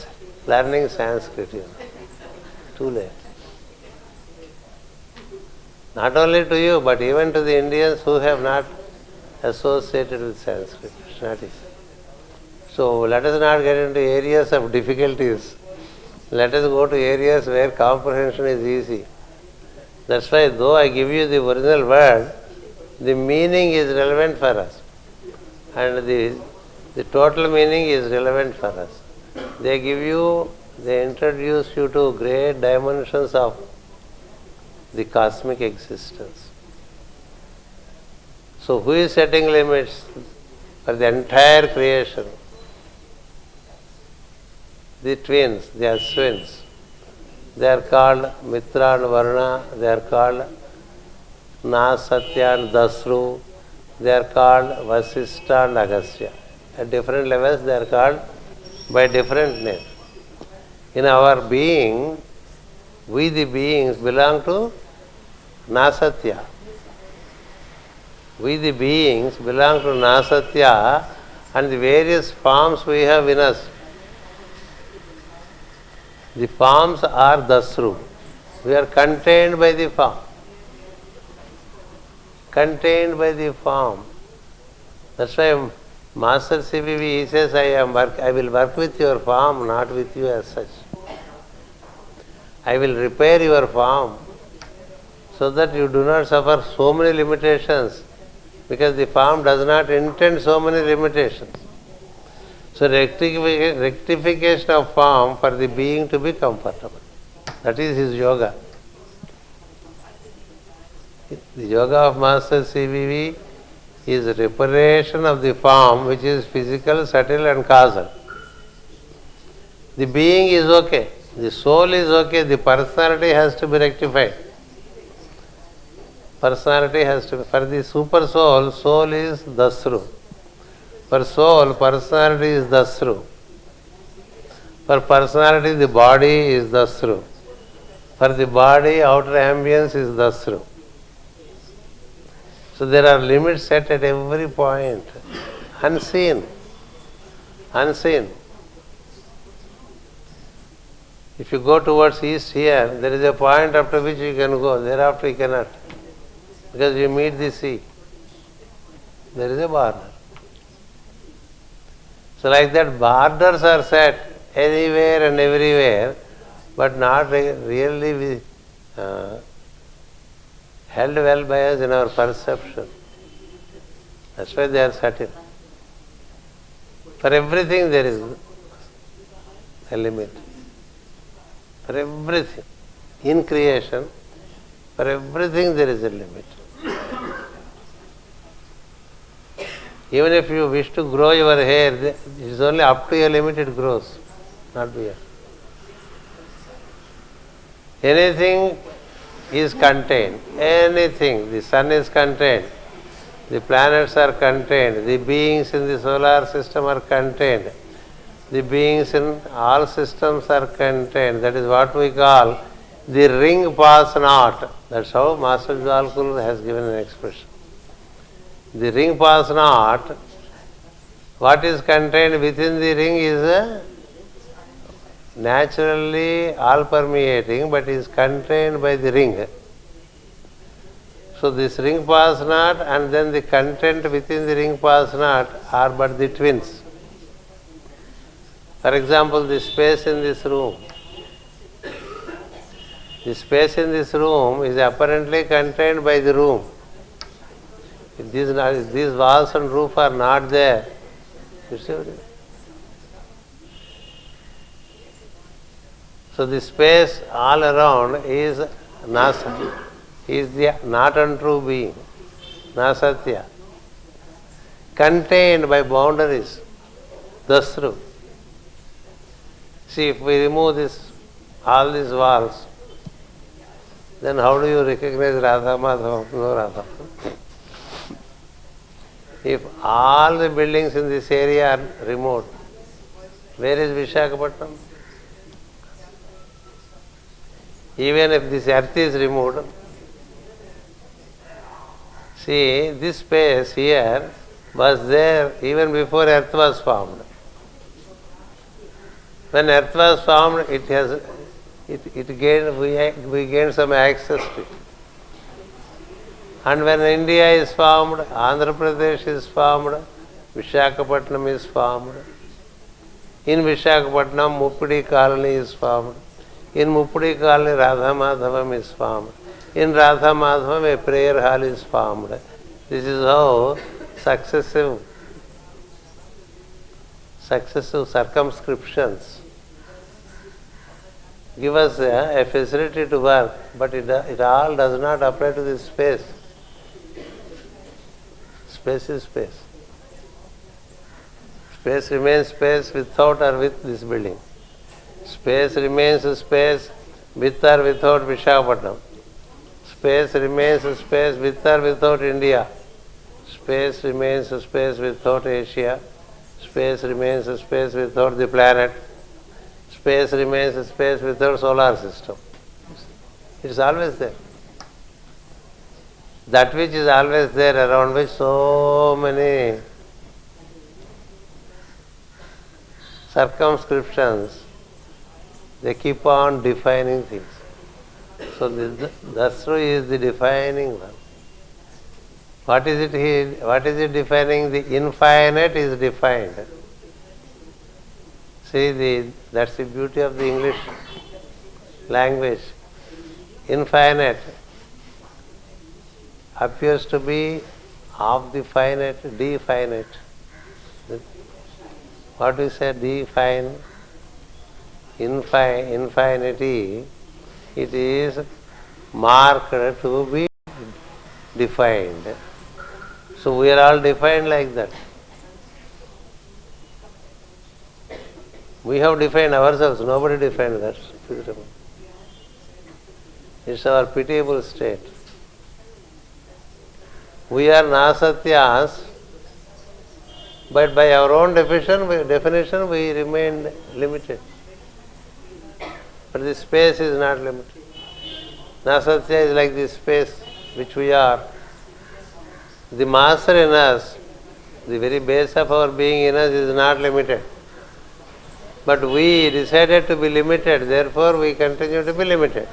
learning Sanskrit. Too late. Not only to you, but even to the Indians who have not associated with Sanskrit. It's not easy. So let us not get into areas of difficulties. Let us go to areas where comprehension is easy. That's why though I give you the original word, the meaning is relevant for us. And the total meaning is relevant for us. They introduce you to great dimensions of the cosmic existence. So who is setting limits for the entire creation? The twins, the Aswins. They are called Mitra and Varuna. They are called Nasatya and Dasru. They are called Vasistha and Agastya. At different levels they are called by different names. In our being, we the beings belong to Nasatya. We the beings belong to Nasatya and the various forms we have in us. The forms are Dasru. We are contained by the form. Contained by the form. That's why Master CVV, he says, I will work with your form, not with you as such. I will repair your form so that you do not suffer so many limitations, because the form does not intend so many limitations. So rectification of form for the being to be comfortable. That is his yoga. The yoga of Master CVV is reparation of the form which is physical, subtle and causal. The being is okay. The soul is okay. The personality has to be rectified. Personality has to be, for the super soul, soul is dasru. For soul, personality is dasru. For personality, the body is dasru. For the body, outer ambience is dasru. So there are limits set at every point. Unseen. Unseen. If you go towards east here, there is a point up to which you can go. Thereafter you cannot. Because you meet the sea. There is a border. So like that, borders are set anywhere and everywhere, but not really held well by us in our perception. That's why they are subtle. For everything there is a limit. For everything. In creation, for everything there is a limit. Even if you wish to grow your hair, it is only up to a limit it grows, not beyond. Anything is contained. Anything. The sun is contained. The planets are contained. The beings in the solar system are contained. The beings in all systems are contained. That is what we call the ring pass not. That's how Master Jwalkul has given an expression. The ring pass not. What is contained within the ring is naturally all permeating, but is contained by the ring. So this ring pass not and then the content within the ring pass not are but the twins. For example, the space in this room. The space in this room is apparently contained by the room. If these walls and roof are not there, you see what it is? So the space all around is nasa, is the not untrue being, nasatya, contained by boundaries, dasru. See, if we remove all these walls, then how do you recognize Radha Madhava? No Radha. If all the buildings in this area are removed, where is Visakhapatnam? Even if this earth is removed, see, this space here was there even before earth was formed. When earth was formed, we gained some access to it. And when India is formed, Andhra Pradesh is formed, Visakhapatnam is formed. In Visakhapatnam, Muppidi colony is formed. In Muppidi colony, Radha Madhavam is formed. In Radha Madhavam, a prayer hall is formed. This is how successive circumscriptions give us a facility to work, but it all does not apply to this space. Space is space. Space remains space without or with this building. Space remains space with or without Visakhapatnam. Space remains space with or without India. Space remains space without Asia. Space remains space without the planet. Space remains space without solar system. It is always there. That which is always there, around which so many circumscriptions, they keep on defining things. So the Dasru is the defining one. What is it defining? The infinite is defined. See, that's the beauty of the English language. Infinite appears to be of the finite, definite. What we say, define, infinity, it is marked to be defined. So we are all defined like that. We have defined ourselves, nobody defined that. It's our pitiable state. We are nasatyas, but by our own definition we remain limited. But the space is not limited. Nasatya is like the space which we are. The master in us, the very base of our being in us is not limited. But we decided to be limited, therefore we continue to be limited.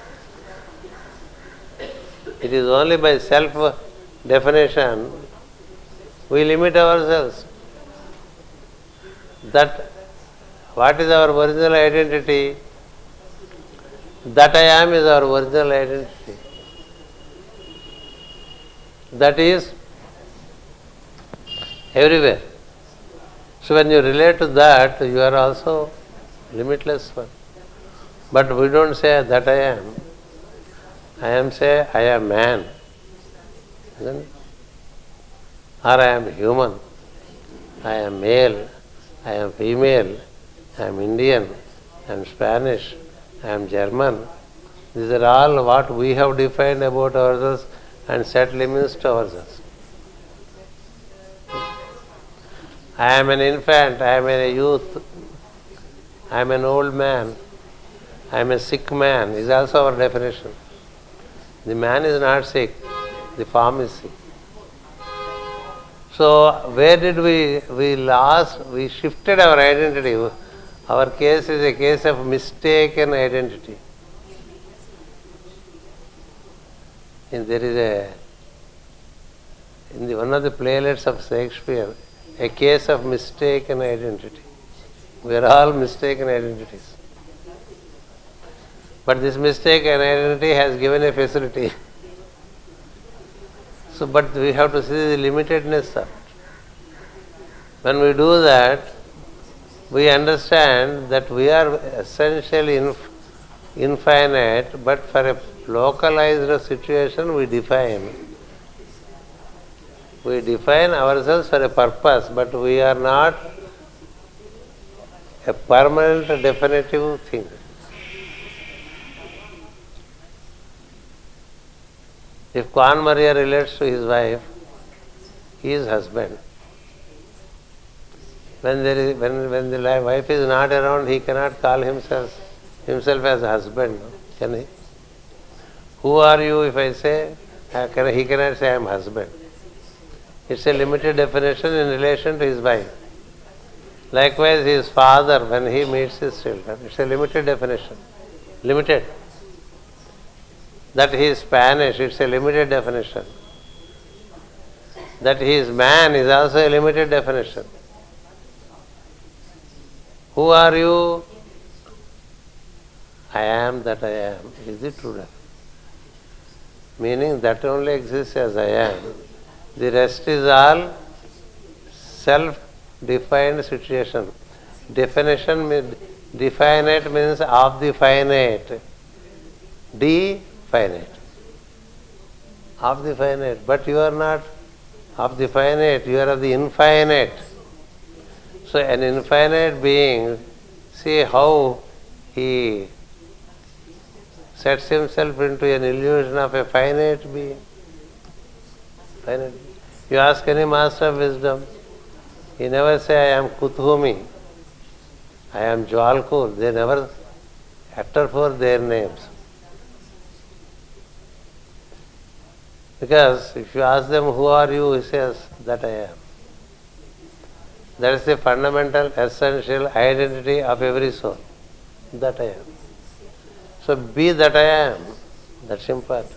It is only by self-definition we limit ourselves. That what is our original identity? That I am is our original identity. That is everywhere. So when you relate to that, you are also limitless one. But we don't say that I am. I am say I am man. Isn't it? Or I am human. I am male. I am female. I am Indian. I am Spanish. I am German. These are all what we have defined about ourselves and set limits to ourselves. I am an infant, I am a youth, I am an old man, I am a sick man is also our definition. The man is not sick, the form is sick. So where did we shifted our identity. Our case is a case of mistaken identity. And there is in one of the playlets of Shakespeare, a case of mistaken identity. We are all mistaken identities. But this mistaken identity has given a facility. So, but we have to see the limitedness of it. When we do that, we understand that we are essentially infinite, but for a localized situation we define. We define ourselves for a purpose, but we are not a permanent, definitive thing. If Kwan Maria relates to his wife, he is husband. When the wife is not around, he cannot call himself as husband, can he? Who are you? If I say, he cannot say I am husband. It's a limited definition in relation to his wife. Likewise, his father, when he meets his children, it's a limited definition. Limited. That he is Spanish, it's a limited definition. That he is man is also a limited definition. Who are you? I am that I am. Is it true? Meaning that only exists as I am. The rest is all self-defined situation. Definite means of the finite. Definite. Of the finite. But you are not of the finite, you are of the infinite. So an infinite being, see how he sets himself into an illusion of a finite being. Finite. You ask any master of wisdom, he never say, I am Kuthumi, I am Jwalkur. They never utter forth their names. Because if you ask them, who are you? He says, that I am. That is the fundamental, essential identity of every soul. That I am. So be that I am. That's important.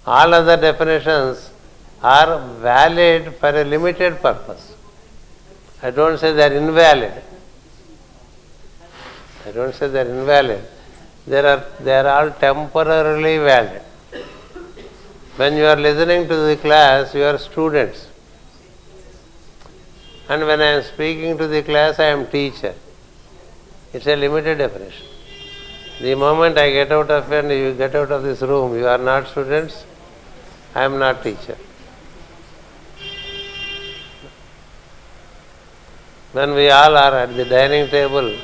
All other definitions are valid for a limited purpose. I don't say they are invalid. I don't say they are invalid. They are all temporarily valid. When you are listening to the class, you are students. And when I am speaking to the class, I am teacher. It's a limited definition. The moment I get out of here and you get out of this room, you are not students, I am not teacher. When we all are at the dining table,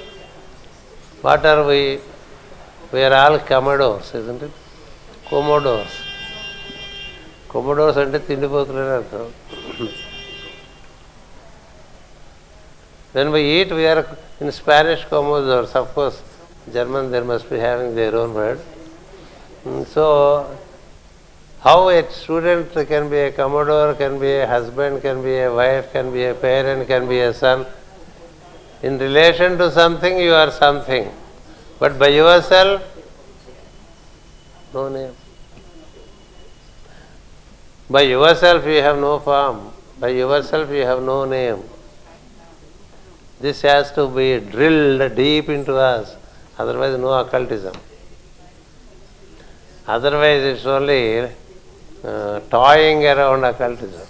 what are we? We are all commodores, isn't it? Commodores. Commodores అంటే తిండిపోతులని అర్థం. When we eat, we are in Spanish Commodores. Of course, German, they must be having their own word. So, how a student can be a Commodore, can be a husband, can be a wife, can be a parent, can be a son. In relation to something, you are something. But by yourself, no name. By yourself, you have no form. By yourself, you have no name. This has to be drilled deep into us. Otherwise, no occultism. Otherwise, it's only toying around occultism.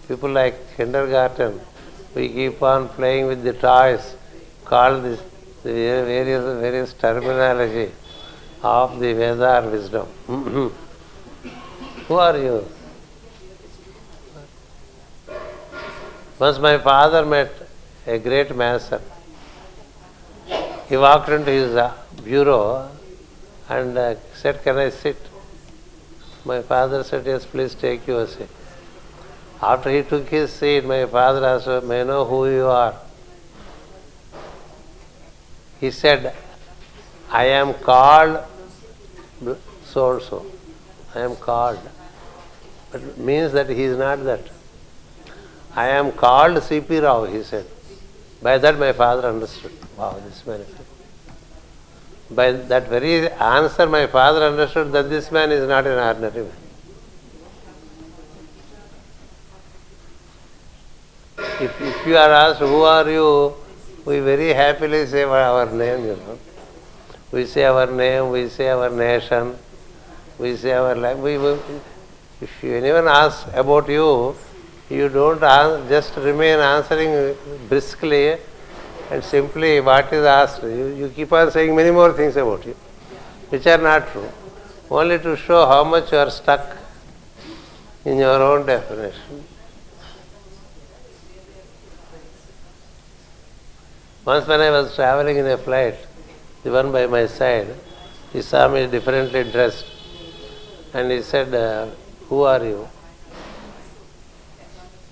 People like kindergarten, we keep on playing with the toys, call this the various terminology of the Veda or wisdom. Who are you? Once my father met a great master. He walked into his bureau and said, "Can I sit?" My father said, "Yes, please take your seat." After he took his seat, my father asked, "May I know who you are?" He said, "I am called so-and-so. I am called." But it means that he is not that. "I am called C.P. Rao," he said. By that my father understood. Wow, this man is... By that very answer, my father understood that this man is not an ordinary man. If you are asked, "Who are you?" we very happily say our name, We say our name, we say our nation, we say our life. If anyone asks about you, you don't just remain answering briskly and simply what is asked. You keep on saying many more things about you, which are not true, only to show how much you are stuck in your own definition. Once when I was traveling in a flight, the one by my side, he saw me differently dressed and he said, "Who are you?"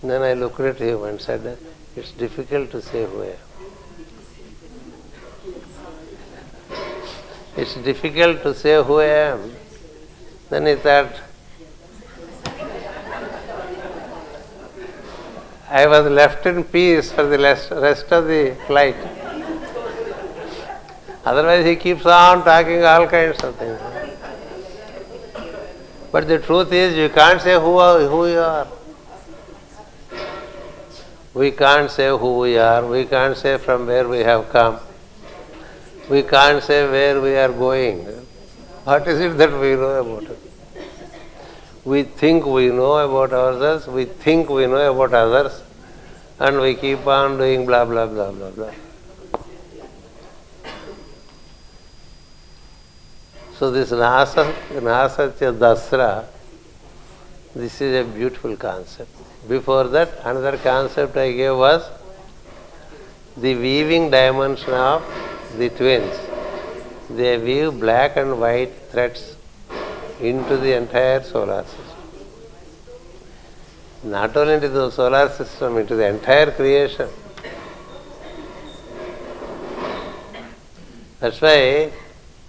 Then I looked at him and said, "It's difficult to say who I am." It's difficult to say who I am. Then he thought, I was left in peace for the rest of the flight. Otherwise he keeps on talking all kinds of things. But the truth is, you can't say who you are. We can't say who we are. We can't say from where we have come. We can't say where we are going. What is it that we know about it? We think we know about ourselves, we think we know about others, and we keep on doing blah, blah, blah, blah, blah. So this Nasatya Dasra, this is a beautiful concept. Before that, another concept I gave was the weaving dimension of the twins. They weave black and white threads into the entire solar system. Not only into the solar system, into the entire creation. That's why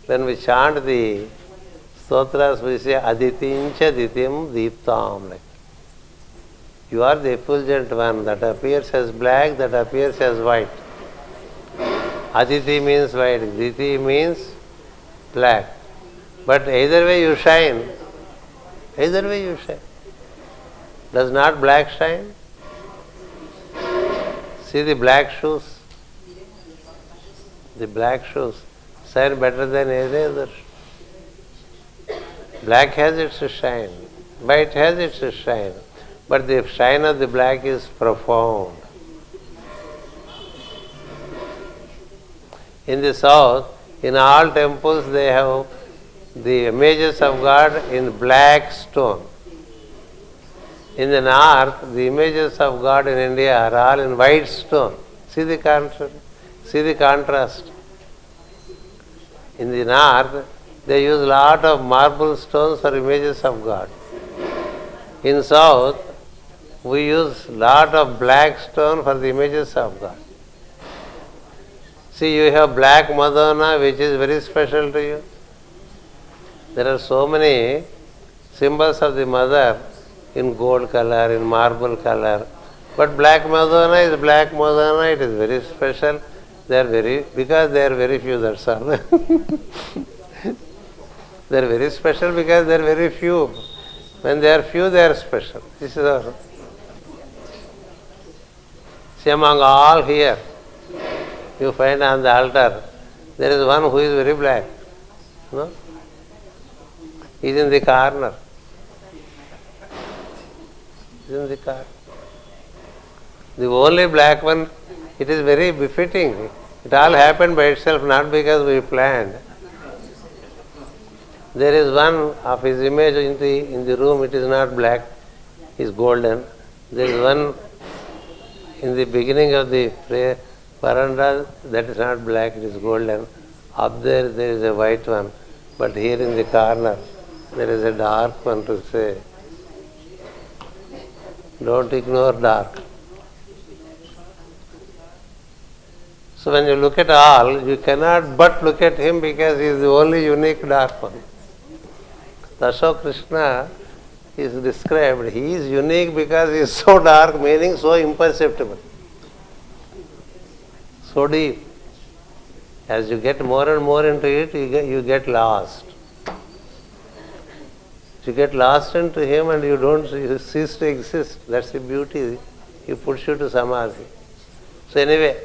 when we chant the stotras, we say Aditincha Ditim Deeptam. Like, you are the effulgent one that appears as black, that appears as white. Aditi means white, Diti means black. But either way you shine. Either way you shine. Does not black shine? See the black shoes. The black shoes shine better than any other. Black has its shine. White has its shine. But the shine of the black is profound. In the south, in all temples they have the images of God in black stone. In the north, the images of God in India are all in white stone. See the contrast. In the north, they use a lot of marble stones for images of God. In South, we use lot of black stone for the images of God. See, you have black Madonna, which is very special to you. There are so many symbols of the mother in gold color, in marble color. But black Madonna is black Madonna, it is very special. Because they are very few, that's all. They are very special because they are very few. When they are few, they are special. This is our. See, among all here, you find on the altar, there is one who is very black. No? He is in the corner. He is in the corner. The only black one, it is very befitting. It all happened by itself, not because we planned. There is one of his image in the room, it is not black, it is golden. There is one in the beginning of the prayer, veranda, that is not black, it is golden. Up there is a white one, but here in the corner, there is a dark one to say. Don't ignore dark. So when you look at all, you cannot but look at him because he is the only unique dark one. That's how Krishna is described. He is unique because he is so dark, meaning so imperceptible, so deep. As you get more and more into it, you get lost. You get lost into him and you cease to exist. That's the beauty. He puts you to samadhi. So anyway,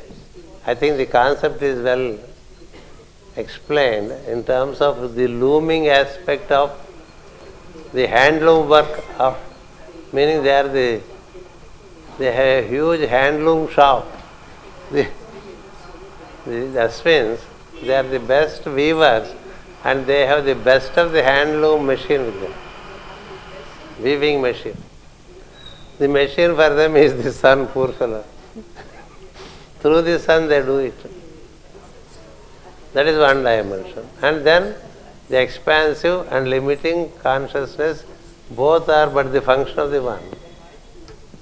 I think the concept is well explained in terms of the looming aspect of the handloom work of, meaning they have a huge handloom shop. The Aswins, they are the best weavers and they have the best of the handloom machine with them. Weaving machine. The machine for them is the sun, poor fellow. Through the sun they do it. That is one dimension. And then the expansive and limiting consciousness, both are but the function of the one.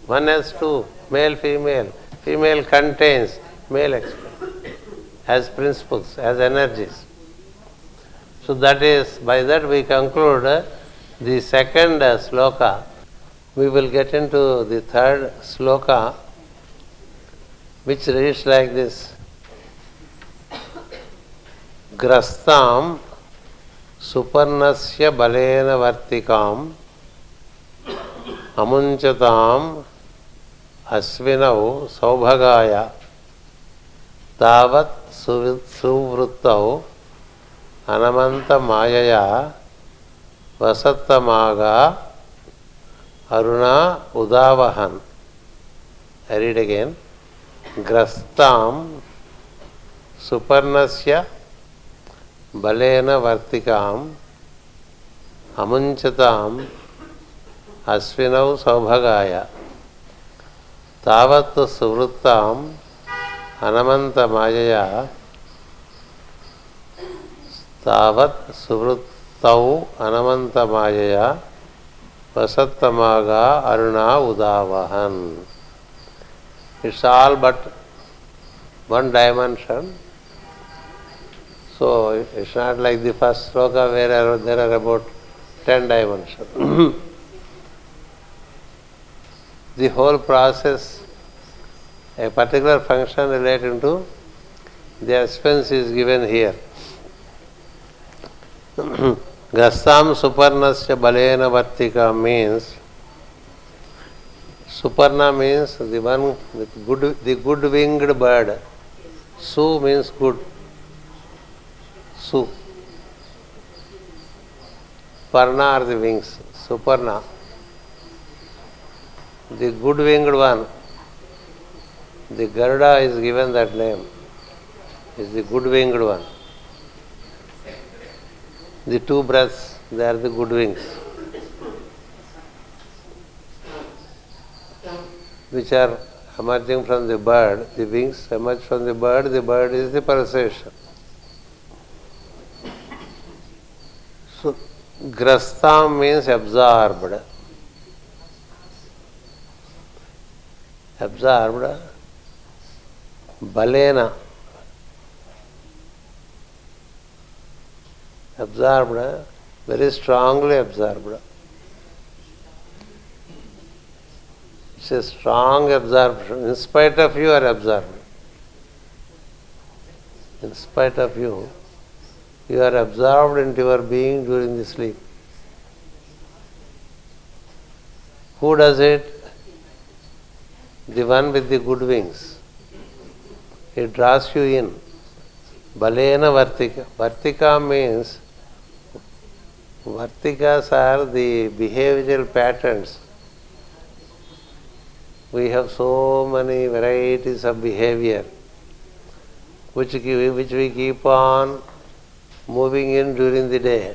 One has two, male, female. Female contains male expansion as principles, as energies. So that is, by that we conclude the second sloka. We will get into the third sloka, which reads like this. Grastam suparnasya balena vartikam amunchatam asvinau saubhagaya tavat suvruttau anamanta mayaya vasattamaga aruna udavahan. I read again. Grastam suparnasya balena vartikam amunchatam asvinau saubhagaya tavat suvruttam anamanta mayaya tavat suvruttau anamanta mayaya vasattamaga aruna udavahan. It's all but one dimension. So it's not like the first sloka where there are about 10 dimensions. The whole process, a particular function relating to the Aswins is given here. Gastam suparnasya balena vartika means, Suparna means the one with the good-winged bird. Su means good. Su. Parna are the wings. Suparna. The good-winged one. The Garuda is given that name. Is the good-winged one. The two breaths, they are the good wings, which are emerging from the bird. The wings emerge from the bird is the pulsation. So, grastam means absorbed. absorbed, balena, absorbed, very strongly absorbed. It's a strong absorption. In spite of you are absorbed. In spite of you, you are absorbed into your being during the sleep. Who does it? The one with the good wings. It draws you in. Balena Vartika. Vartika means, Vartikas are the behavioral patterns. We have so many varieties of behavior which we keep on moving in during the day.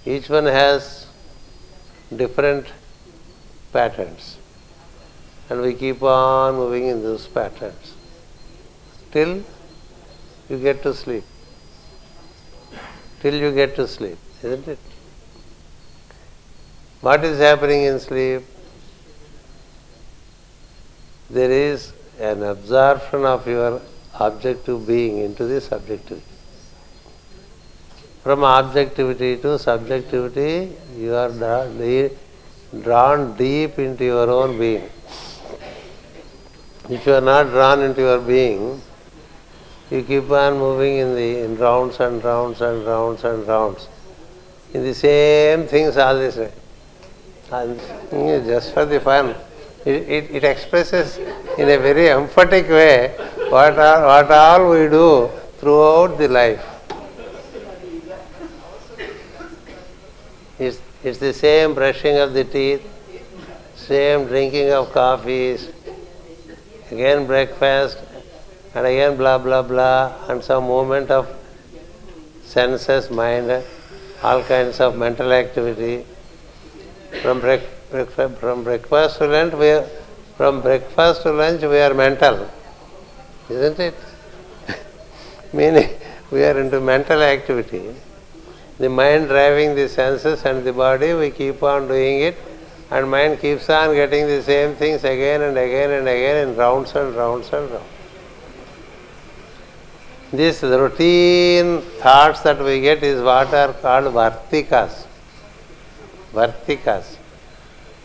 Each one has different patterns, and we keep on moving in those patterns till you get to sleep. Till you get to sleep, isn't it? What is happening in sleep? There is an absorption of your objective being into the subjectivity. From objectivity to subjectivity, you are drawn deep into your own being. If you are not drawn into your being, you keep on moving in rounds and rounds and rounds and rounds, in the same things all this way. And just for the fun, it expresses in a very emphatic way what all we do throughout the life. It's the same brushing of the teeth, same drinking of coffees, again breakfast, and again blah blah blah, and some movement of senses, mind, all kinds of mental activity. From breakfast to lunch, we are mental, isn't it? Meaning we are into mental activity. The mind driving the senses and the body, we keep on doing it, and mind keeps on getting the same things again and again and again in rounds and rounds and rounds. These routine thoughts that we get is what are called vartikas. Vartikas.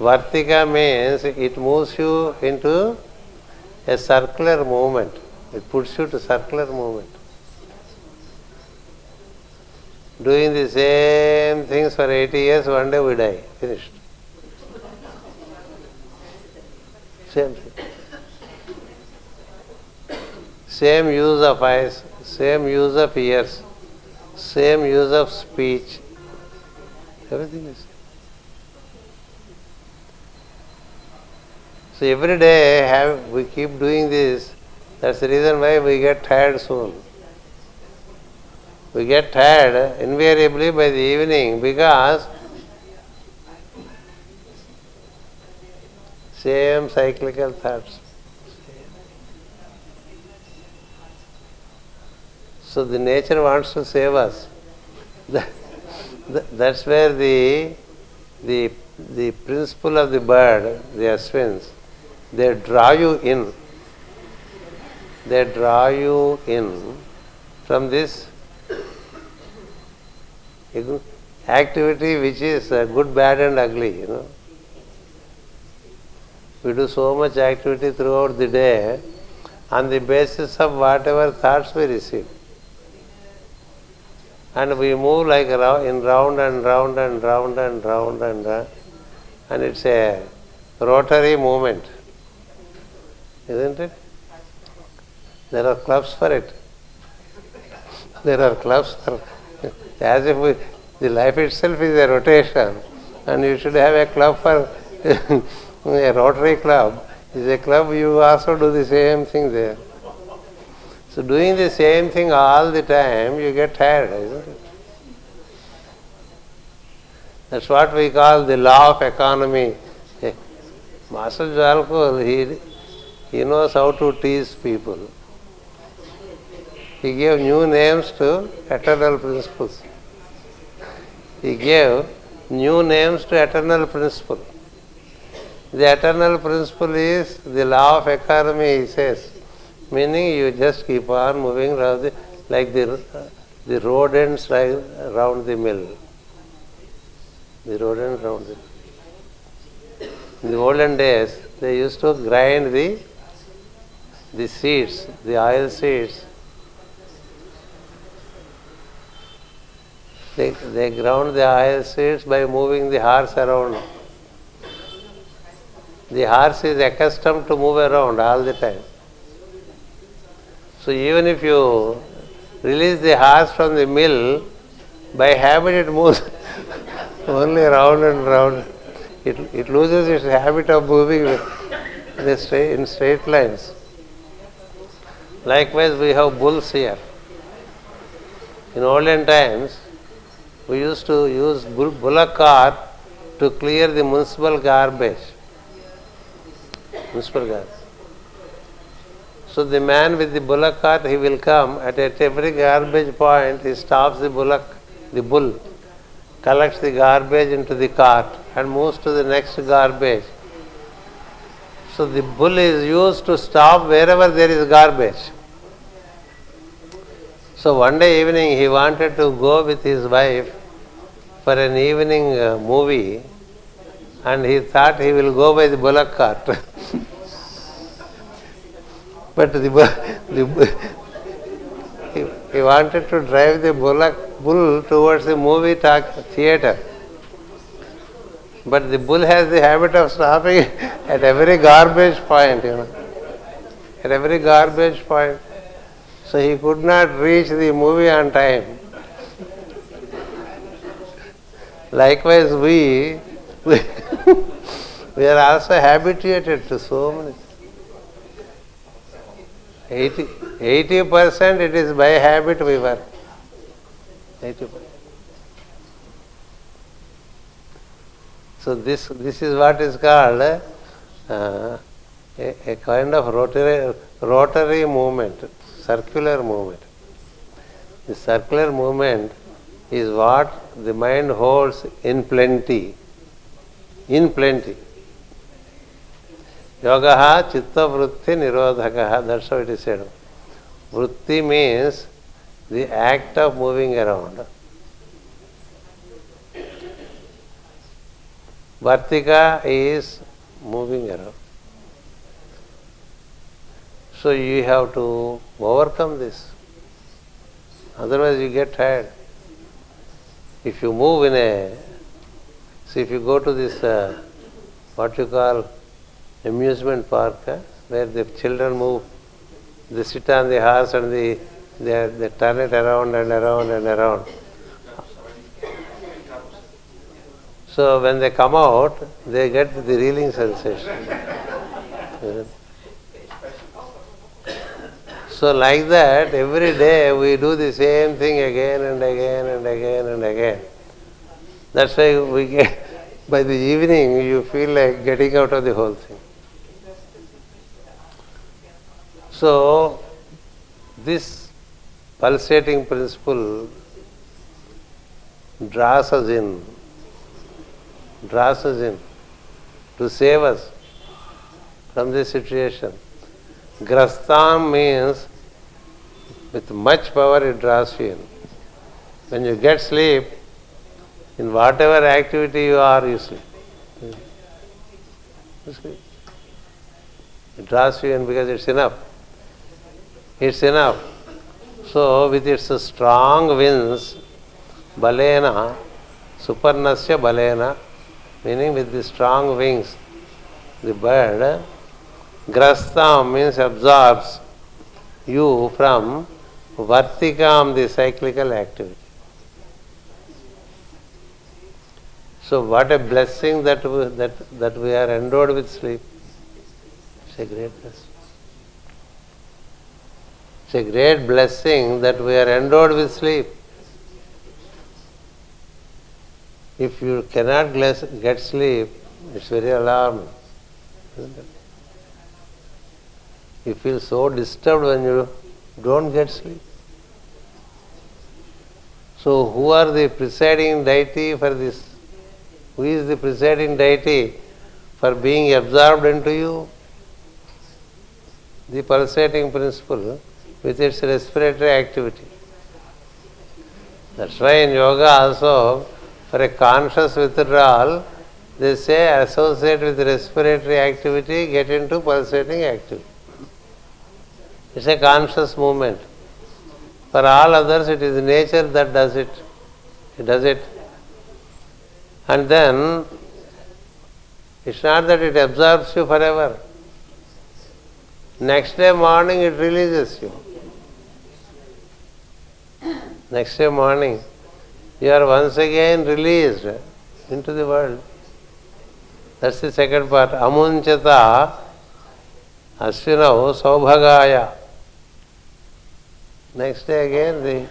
Vartika means it moves you into a circular movement. It puts you to circular movement. Doing the same things for 80 years, one day we die. Finished. Same thing. Same use of eyes, same use of ears, same use of speech. Everything is. So every day we keep doing this. That's the reason why we get tired soon. We get tired invariably by the evening because same cyclical thoughts. So the nature wants to save us. That's where the principle of the bird, the Aswins, they draw you in. They draw you in from this activity which is good, bad and ugly, We do so much activity throughout the day on the basis of whatever thoughts we receive. And we move like in round and round and round and round and round. And it's a rotary movement, isn't it? There are clubs for it. There are clubs for as if the life itself is a rotation, and you should have a club for a Rotary club is a club. You also do the same thing there. So doing the same thing all the time, you get tired, isn't it? That's what we call the law of economy. Master Jalkul, he knows how to tease people. He gave new names to eternal principles. He gave new names to eternal principle. The eternal principle is the law of economy, he says. Meaning you just keep on moving around like the rodents around the mill. The rodents around the mill. In the olden days, they used to grind the seeds, the oil seeds. They ground the oil seeds by moving the horse around. The horse is accustomed to move around all the time. So even if you release the horse from the mill, by habit it moves only round and round. It loses its habit of moving in straight lines. Likewise, we have bulls here. In olden times, we used to use bullock cart to clear the municipal garbage. So the man with the bullock cart, he will come at every garbage point, he stops the bull, collects the garbage into the cart and moves to the next garbage. So the bull is used to stop wherever there is garbage. So one day evening he wanted to go with his wife for an evening movie, and he thought he will go by the bullock cart. But he wanted to drive the bull towards the movie theater. But the bull has the habit of stopping at every garbage point, At every garbage point. So he could not reach the movie on time. Likewise, we are also habituated to so many. 80% it is by habit we work. 80%. So this is what is called a kind of rotary movement, circular movement. The circular movement is what the mind holds in plenty. In plenty. Yogaha chitta vritti nirodhakaha. That's how it is said. Vritti means the act of moving around. Vartika is moving around. So you have to overcome this. Otherwise you get tired. If you move if you go to this, what you call amusement park, where the children move, they sit on the horse and they turn it around and around and around. So when they come out, they get the reeling sensation. So like that, every day we do the same thing again and again and again and again. That's why we get, by the evening you feel like getting out of the whole thing. So this pulsating principle draws us in to save us from this situation. Grastam means with much power it draws you in. When you get sleep, in whatever activity you are, you sleep. You sleep. It draws you in because it's enough. It's enough. So with its strong winds, balena, suparnasya balena, meaning with the strong wings, the bird, grastam means absorbs you from vartikam, the cyclical activity. So what a blessing that we are endowed with sleep. It's a great blessing. It's a great blessing that we are endowed with sleep. If you cannot get sleep, it's very alarming, isn't it? You feel so disturbed when you don't get sleep. So who are the presiding deity for this? Who is the presiding deity for being absorbed into you. The pulsating principle with its respiratory activity. That's why in yoga also, for a conscious withdrawal, they say associate with respiratory activity, get into pulsating activity. It's a conscious movement. For all others, it is nature that does it. It does it. And then, it's not that it absorbs you forever. Next day morning, it releases you. Next day morning, you are once again released into the world. That's the second part. Amunchata asvinau saubhagaya. Next day again,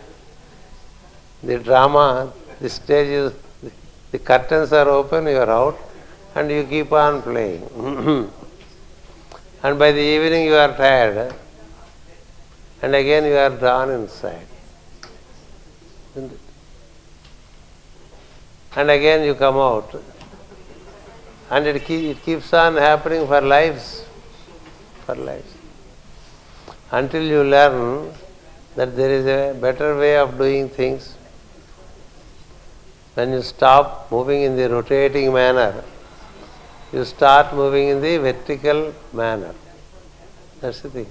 the drama, the stage is, the curtains are open, you are out, and you keep on playing. And by the evening you are tired, and again you are drawn inside. And again you come out. And it keeps on happening for lives. For lives. Until you learn that there is a better way of doing things. When you stop moving in the rotating manner, you start moving in the vertical manner. That's the thing.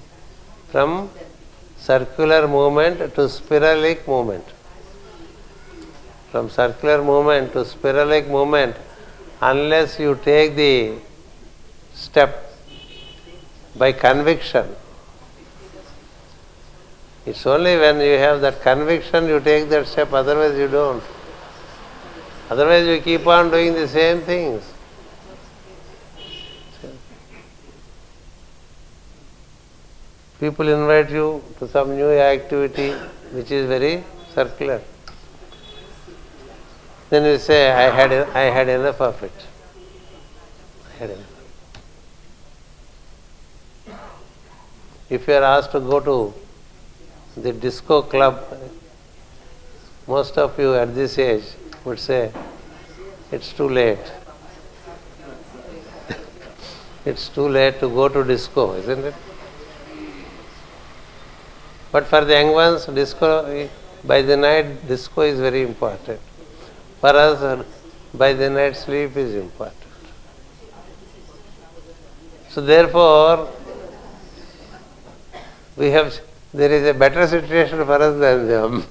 From circular movement to spiralic movement. From circular movement to spiralic movement, unless you take the step by conviction. It's only when you have that conviction you take that step, otherwise you don't. Otherwise you keep on doing the same things. People invite you to some new activity which is very circular. Then you say, I had enough of it. I had enough. If you are asked to go to the disco club, most of you at this age would say, it's too late. It's too late to go to disco, isn't it? But for the young ones, disco, by the night, disco is very important. For us, by the night, sleep is important. So therefore, there is a better situation for us than them.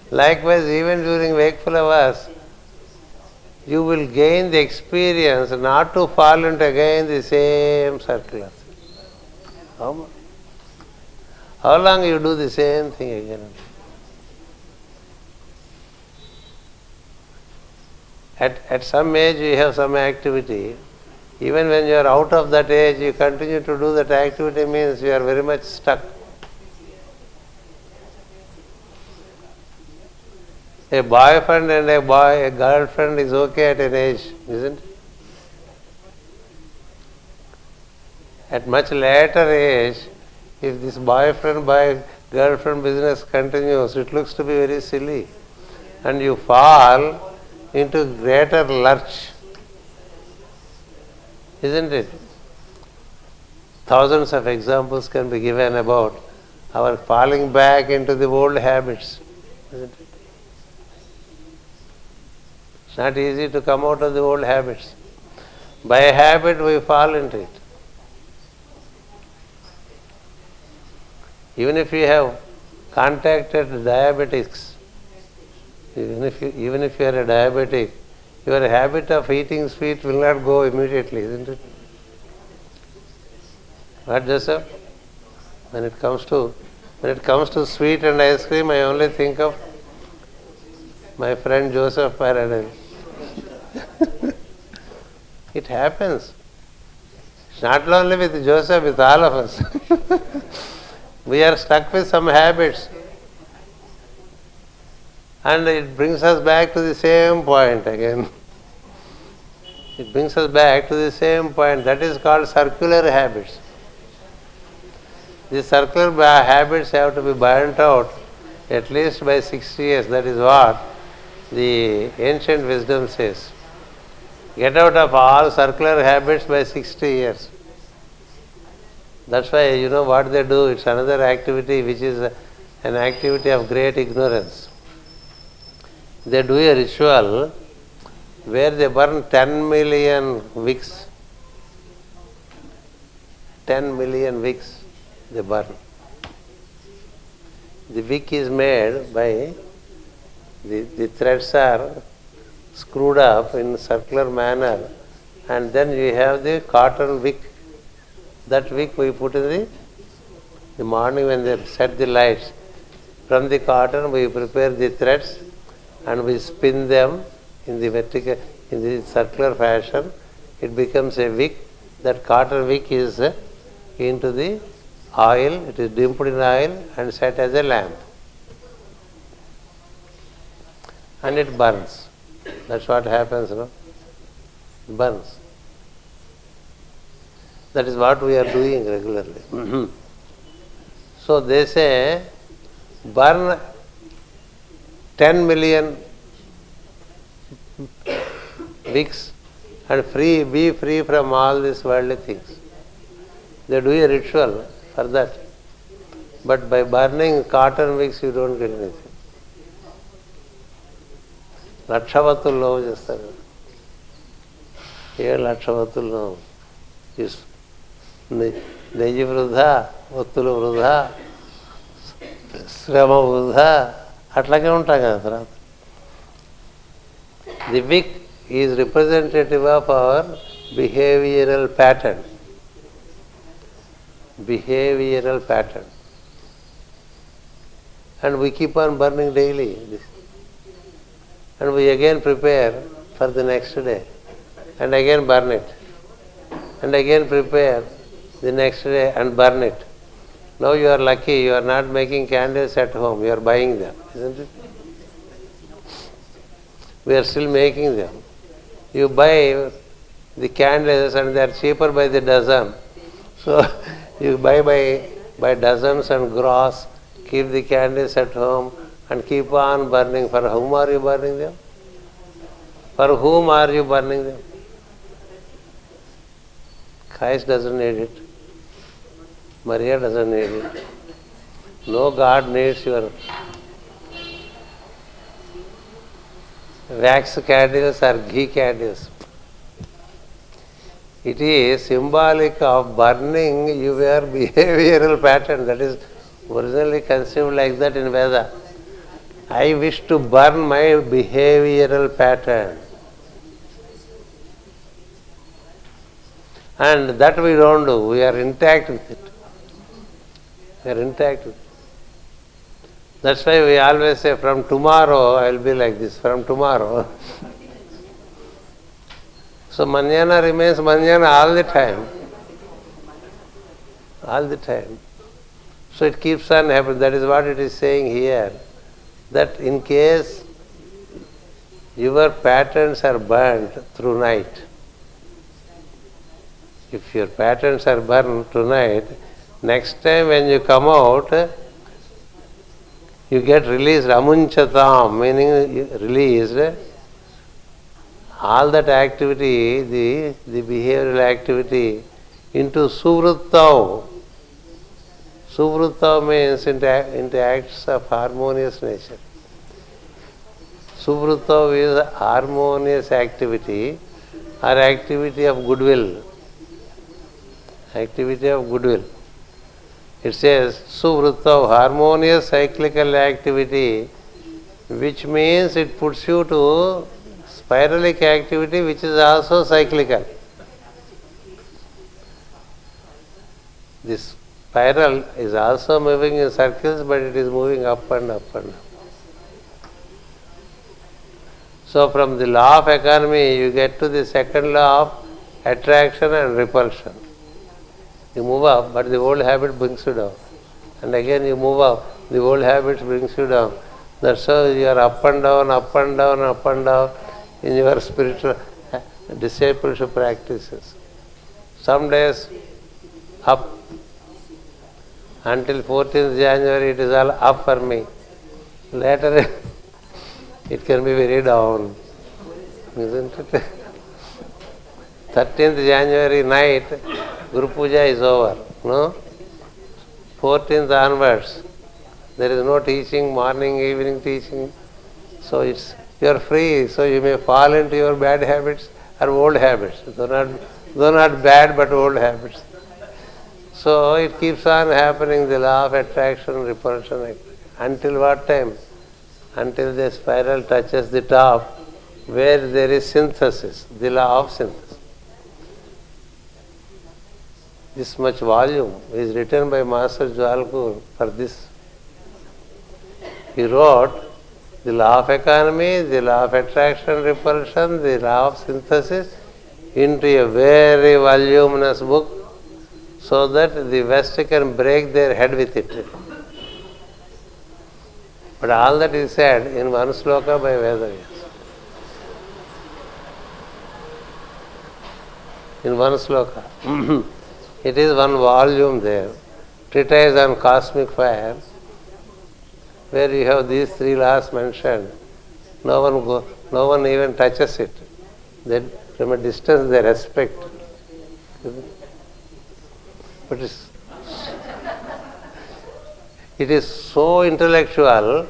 Likewise, even during wakeful hours, you will gain the experience not to fall into again the same circular. How long you do the same thing again? At some age you have some activity. Even when you are out of that age, you continue to do that activity, means you are very much stuck. A boyfriend and a girlfriend is okay at an age, isn't it? At much later age, if this boyfriend-girlfriend business continues, it looks to be very silly. And you fall into greater lurch. Isn't it? Thousands of examples can be given about our falling back into the old habits. Isn't it? It's not easy to come out of the old habits. By habit we fall into it. Even if you have contacted diabetics, even if you are a diabetic, your habit of eating sweet will not go immediately, isn't it? What, Joseph? When it comes to sweet and ice cream, I only think of my friend Joseph Paradise. It happens. It's not only with Joseph, with all of us. We are stuck with some habits. And it brings us back to the same point again. It brings us back to the same point. That is called circular habits. These circular habits have to be burnt out at least by 60 years. That is what the ancient wisdom says. Get out of all circular habits by 60 years. That's why, you know what they do? It's another activity which is an activity of great ignorance. They do a ritual where they burn 10 million wicks. 10 million wicks they burn. The wick is made by, the threads are screwed up in circular manner, and then you have the cotton wick. That wick we put in the morning when they set the lights. From the cotton we prepare the threads and we spin them in the vertical, in the circular fashion. It becomes a wick. That cotton wick is into the oil, it is dipped in oil and set as a lamp. And it burns. That's what happens, no? It burns. That is what we are doing regularly. So they say, burn 10 million wicks and be free from all these worldly things. They do a ritual for that. But by burning cotton wicks, you don't get anything. లక్షవత్తుల్లో చేస్తారు. 7 లక్షవత్తుల్లో నెయ్యి వృధా, ఒత్తులు వృధా, శ్రమ వృధా, అట్లాగే ఉంటాం కదా తర్వాత. ది విక్ is representative of our behavioural pattern. Behavioral pattern. And we keep on burning daily. And we again prepare for the next day. And again burn it. And again prepare the next day and burn it. Now you are lucky, you are not making candles at home, you are buying them, isn't it? We are still making them. You buy the candles and they are cheaper by the dozen. So you buy by dozens and gross, keep the candles at home and keep on burning. For whom are you burning them? For whom are you burning them? Christ doesn't need it. Maria doesn't need it. No God needs your wax candles or ghee candles. It is symbolic of burning your behavioral pattern. That is originally conceived like that in Veda. I wish to burn my behavioral pattern. And that we don't do. We are intact with it. We are intact with it. That's why we always say, from tomorrow I will be like this. From tomorrow. So manjana remains manjana all the time. All the time. So it keeps on happening. That is what it is saying here. That in case your patterns are burnt through night, if your patterns are burnt tonight, next time when you come out, you get released, amunchatam, meaning released. All that activity, the behavioral activity, into suvruttau. Suvruttau means into acts of harmonious nature. Suvruttau is harmonious activity or activity of goodwill. Activity of goodwill. It says suvruttau, harmonious cyclical activity, which means it puts you to spiralic activity which is also cyclical. This spiral is also moving in circles, but it is moving up and up and up. So from the law of economy, you get to the second law of attraction and repulsion. You move up, but the old habit brings you down. And again you move up, the old habit brings you down. That's how you are up and down, up and down, up and down in your spiritual discipleship practices. Some days up, until 14th January it is all up for me. Later it can be very down, isn't it? 13th January night, Guru Puja is over. No? 14th onwards, there is no teaching, morning, evening teaching. So you are free, so you may fall into your bad habits or old habits. Though not bad, but old habits. So it keeps on happening, the law of attraction, repulsion. Until what time? Until the spiral touches the top, where there is synthesis, the law of synthesis. This much volume is written by Master Jwalkur for this. He wrote the law of economy, the law of attraction, repulsion, the law of synthesis into a very voluminous book so that the West can break their head with it. But all that is said in one sloka by Vedavyas. In one sloka. It is one volume there. Treatise on cosmic fire, where you have these three laws mentioned. No one even touches it. Then from a distance they respect. But it is so intellectual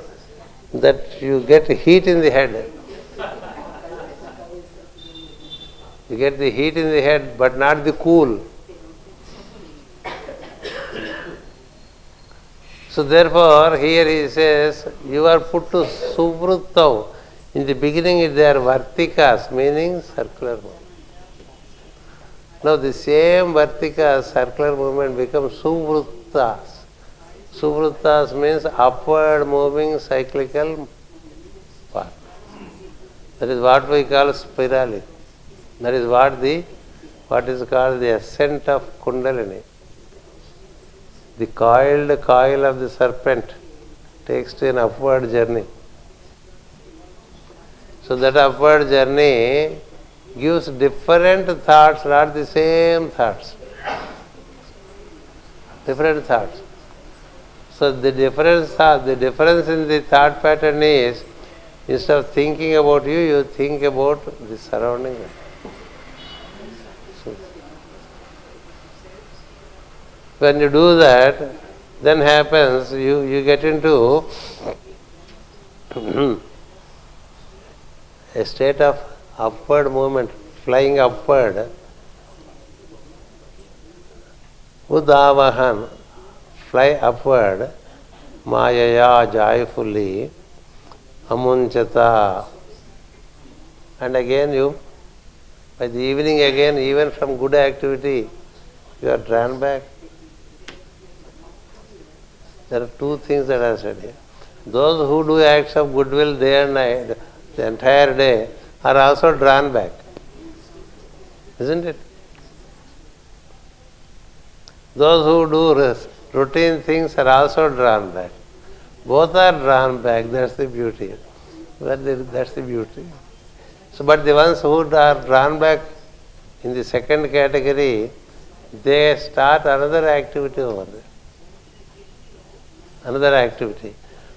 that you get heat in the head. You get the heat in the head, but not the cool. So therefore, here he says, you are put to suvruttav. In the beginning, they are vartikas, meaning circular movement. Now the same vartikas, circular movement, becomes suvruttas. Suvruttas means upward moving cyclical path. That is what we call spiralic. That is what is called the ascent of Kundalini. The coiled coil of the serpent takes to an upward journey. So that upward journey gives different thoughts, not the same thoughts. Different thoughts. So the difference in the thought pattern is, instead of thinking about you, you think about the surrounding. When you do that, then happens, you get into a state of upward movement, flying upward. Udavahan, fly upward, mayaya, joyfully, amunchata. And again by the evening again, even from good activity, you are drawn back. There are two things that are said here. Those who do acts of goodwill day and night, the entire day, are also drawn back. Isn't it? Those who do routine things are also drawn back. Both are drawn back. That's the beauty. That's the beauty. So, but the ones who are drawn back in the second category, they start another activity over there. Another activity.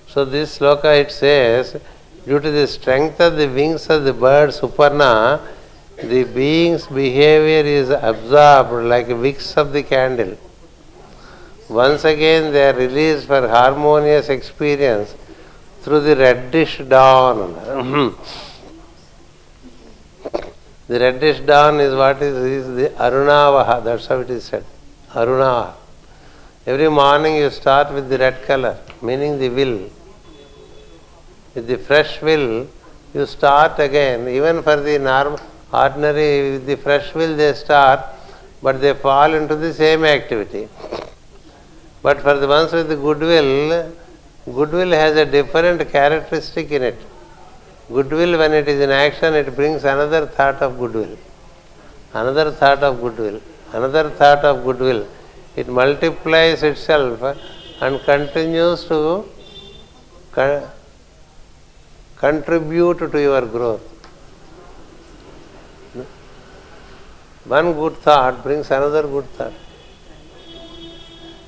So this sloka it says, due to the strength of the wings of the bird Suparna, the being's behavior is absorbed like wicks of the candle. Once again they are released for harmonious experience through the reddish dawn. The reddish dawn is what is the Arunavaha, that's how it is said. Arunavaha. Every morning you start with the red color, meaning the will. With the fresh will, you start again. Even for the ordinary, with the fresh will they start, but they fall into the same activity. But for the ones with the goodwill has a different characteristic in it. Goodwill, when it is in action, it brings another thought of goodwill. Another thought of goodwill. Another thought of goodwill. It multiplies itself and continues to contribute to your growth. One good thought brings another good thought.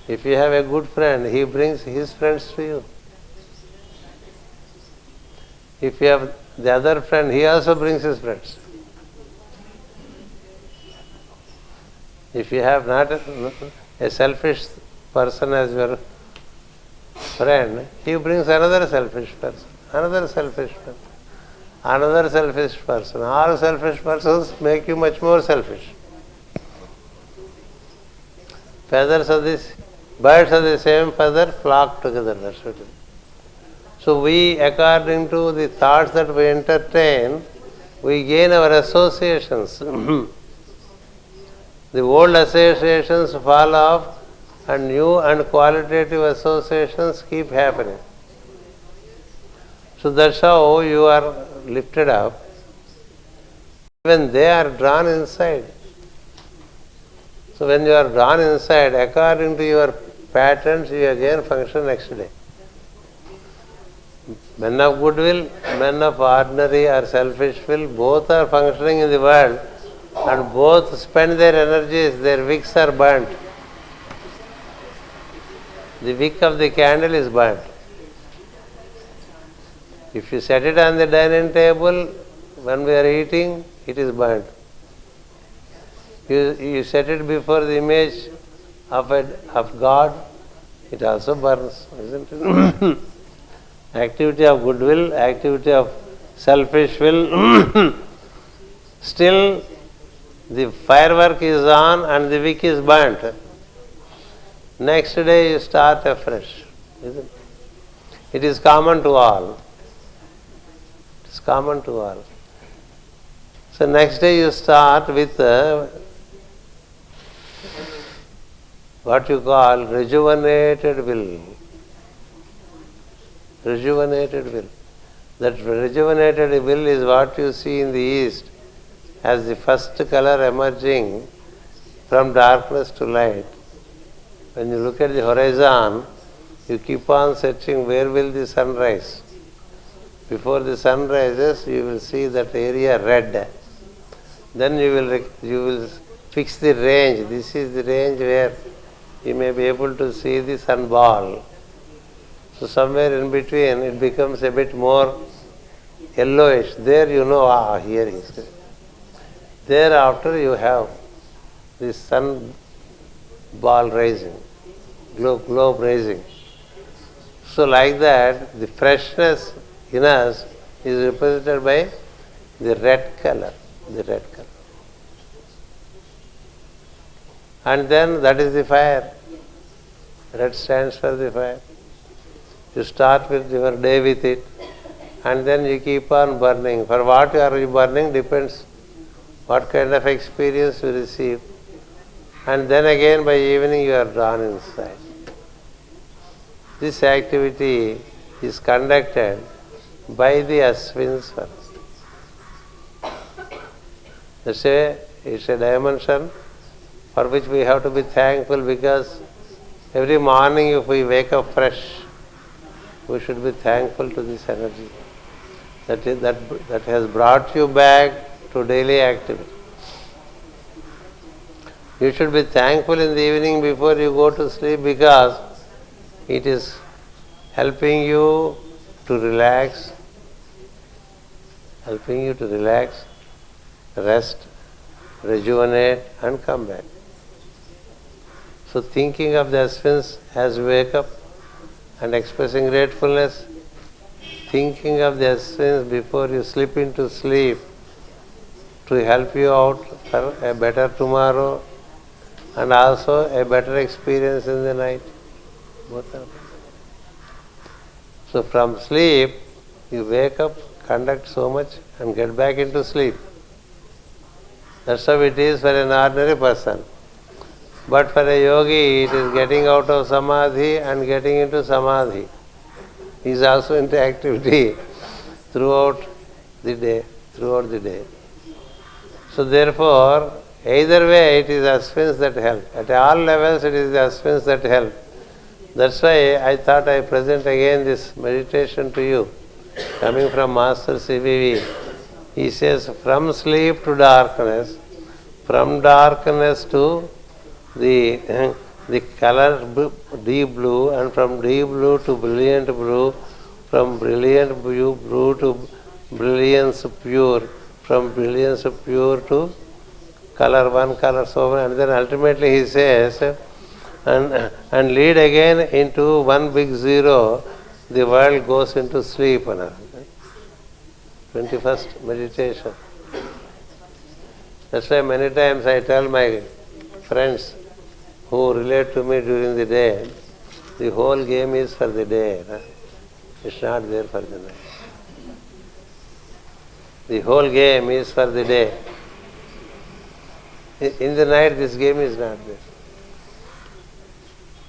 If you have a good friend, he brings his friends to you. If you have the other friend, he also brings his friends. If you have not a selfish person as your friend, he brings another selfish person, another selfish person, another selfish person. All selfish persons make you much more selfish. Feathers of this, birds of the same feather flock together. That's what it is. So we, according to the thoughts that we entertain, we gain our associations. The old associations fall off and new and qualitative associations keep happening. So that's how you are lifted up. Even they are drawn inside. So when you are drawn inside, according to your patterns, you again function next day. Men of goodwill, men of ordinary or selfish will, both are functioning in the world and both spend their energies, their wicks are burnt. The wick of the candle is burnt. If you set it on the dining table, when we are eating, it is burnt. You set it before the image of God, it also burns, isn't it? Activity of goodwill, activity of selfish will, still the firework is on and the wick is burnt. Next day you start afresh, isn't it? It is common to all. It is common to all. So next day you start with what you call rejuvenated will. Rejuvenated will. That rejuvenated will is what you see in the east as the first color emerging from darkness to light. When you look at the horizon, you keep on searching where will the sun rise. Before the sun rises, you will see that area red. Then you will fix the range. This is the range where you may be able to see the sun ball. So somewhere in between it becomes a bit more yellowish. There you know, here is it. Thereafter you have the sun ball rising, globe rising. So like that, the freshness in us is represented by the red color. The red color. And then that is the fire. Red stands for the fire. You start with your day with it and then you keep on burning. For what are you burning depends what kind of experience you receive. And then again by evening you are drawn inside. This activity is conducted by the Aswins first. It's a dimension for which we have to be thankful, because every morning if we wake up fresh, we should be thankful to this energy that has brought you back to daily activity. You should be thankful in the evening before you go to sleep, because it is helping you to relax, rest, rejuvenate and come back. So thinking of the Aswins as you wake up and expressing gratefulness, thinking of the Aswins before you slip into sleep to help you out for a better tomorrow and also a better experience in the night. Both are. So from sleep, you wake up, conduct so much and get back into sleep. That's how it is for an ordinary person. But for a yogi, it is getting out of samadhi and getting into samadhi. He is also into activity throughout the day. So therefore, either way, it is Aswins that help. At all levels, it is the Aswins that help. That's why I thought I present again this meditation to you, coming from Master CVV. He says, from sleep to darkness, from darkness to the color deep blue, and from deep blue to brilliant blue, from brilliant blue to brilliance pure, from brilliance pure to color one, color so many, and then ultimately he says, and lead again into one big zero, the world goes into sleep. 21st meditation. That's why many times I tell my friends who relate to me during the day, the whole game is for the day. It's not there for the night. The whole game is for the day. In the night, this game is not there.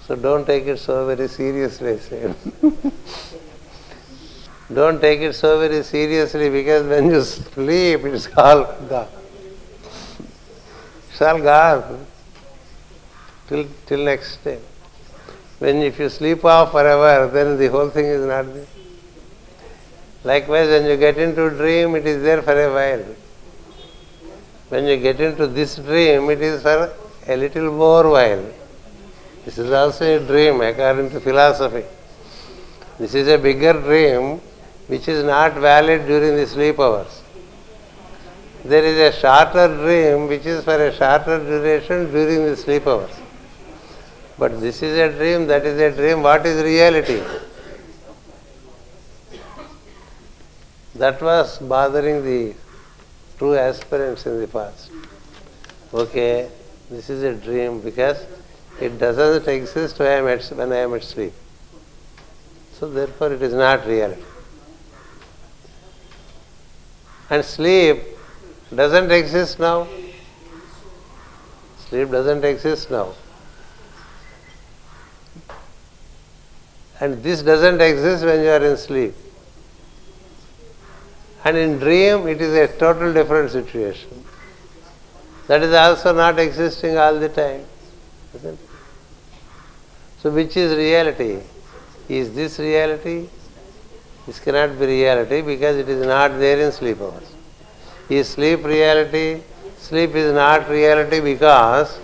So don't take it so very seriously. Don't take it so very seriously, because when you sleep, it's all gone. It's all gone. Till next day. If you sleep off forever, then the whole thing is not there. Likewise, when you get into a dream, it is there for a while. When you get into this dream, it is for a little more while. This is also a dream according to philosophy. This is a bigger dream which is not valid during the sleep hours. There is a shorter dream which is for a shorter duration during the sleep hours. But this is a dream, that is a dream. What is reality? That was bothering the true aspirants in the past. Okay, this is a dream because it doesn't exist when I am at sleep. So therefore it is not reality. And sleep doesn't exist now. Sleep doesn't exist now. And this doesn't exist when you are in sleep. And in dream, it is a total different situation. That is also not existing all the time. Isn't it? So which is reality? Is this reality? This cannot be reality because it is not there in sleep hours. Is sleep reality? Sleep is not reality because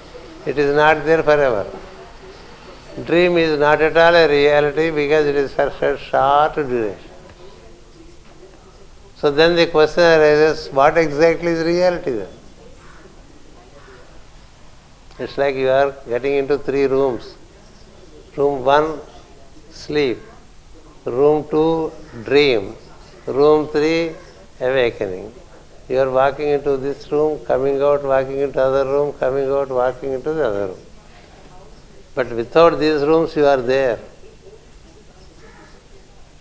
it is not there forever. Dream is not at all a reality because it is for a short duration. So then the question arises, what exactly is reality then? It's like you are getting into 3 rooms. Room 1, sleep. Room 2, dream. Room 3, awakening. You are walking into this room, coming out, walking into other room, coming out, walking into the other room. But without these rooms, you are there.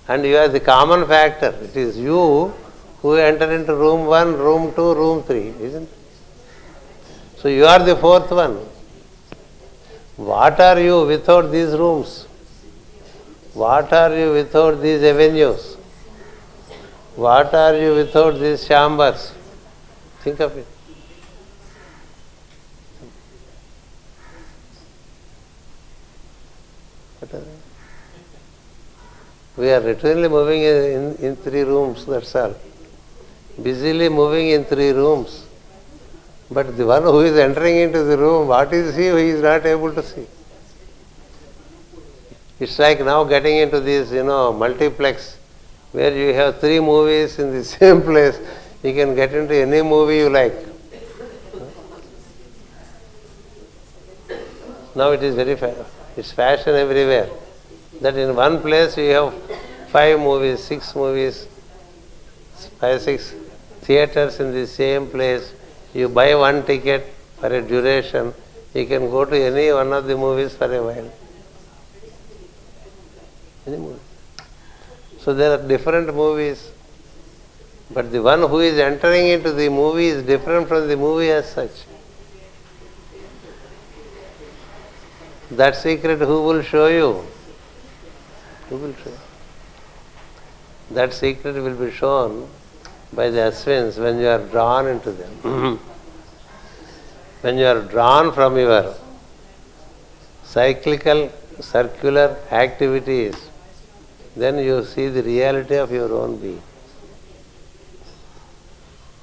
And you are the common factor. It is you who enter into room 1, room 2, room 3, isn't it? So you are the 4th one. What are you without these rooms? What are you without these avenues? What are you without these chambers? Think of it. What are they? We are literally moving in 3 rooms, that's all. Busily moving in 3 rooms. But the one who is entering into the room, what is he who is not able to see? It's like now getting into this, multiplex, where you have 3 movies in the same place. You can get into any movie you like. Now it is it's fashion everywhere. That in one place you have 5 movies, 6 movies, 5, 6 theatres in the same place. You buy one ticket for a duration. You can go to any one of the movies for a while. Any movie. So there are different movies. But the one who is entering into the movie is different from the movie as such. That secret who will show you? Who will show you? That secret will be shown by the Aswins when you are drawn into them. When you are drawn from your cyclical, circular activities, then you see the reality of your own being.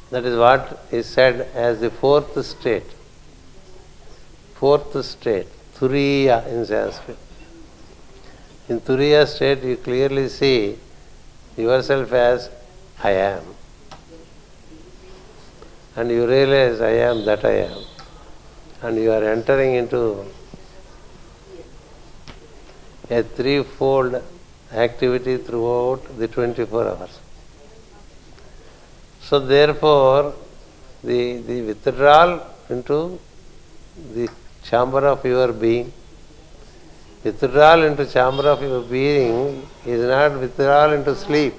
That is what is said as the 4th state. 4th state, Turiya in Sanskrit. In Turiya state you clearly see yourself as I am. and you realize I am that I am, and you are entering into a threefold activity throughout the 24 hours. So therefore, the withdrawal into the chamber of your being, withdrawal into chamber of your being is not withdrawal into sleep.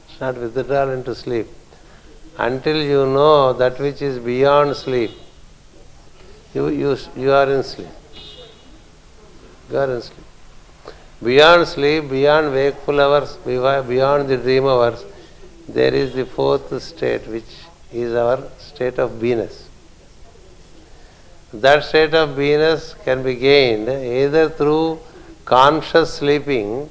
It's not withdrawal into sleep. Until you know that which is beyond sleep, you are in sleep. You are in sleep. Beyond sleep, beyond wakeful hours, beyond the dream hours, there is the fourth state, which is our state of beingness. That state of beingness can be gained either through conscious sleeping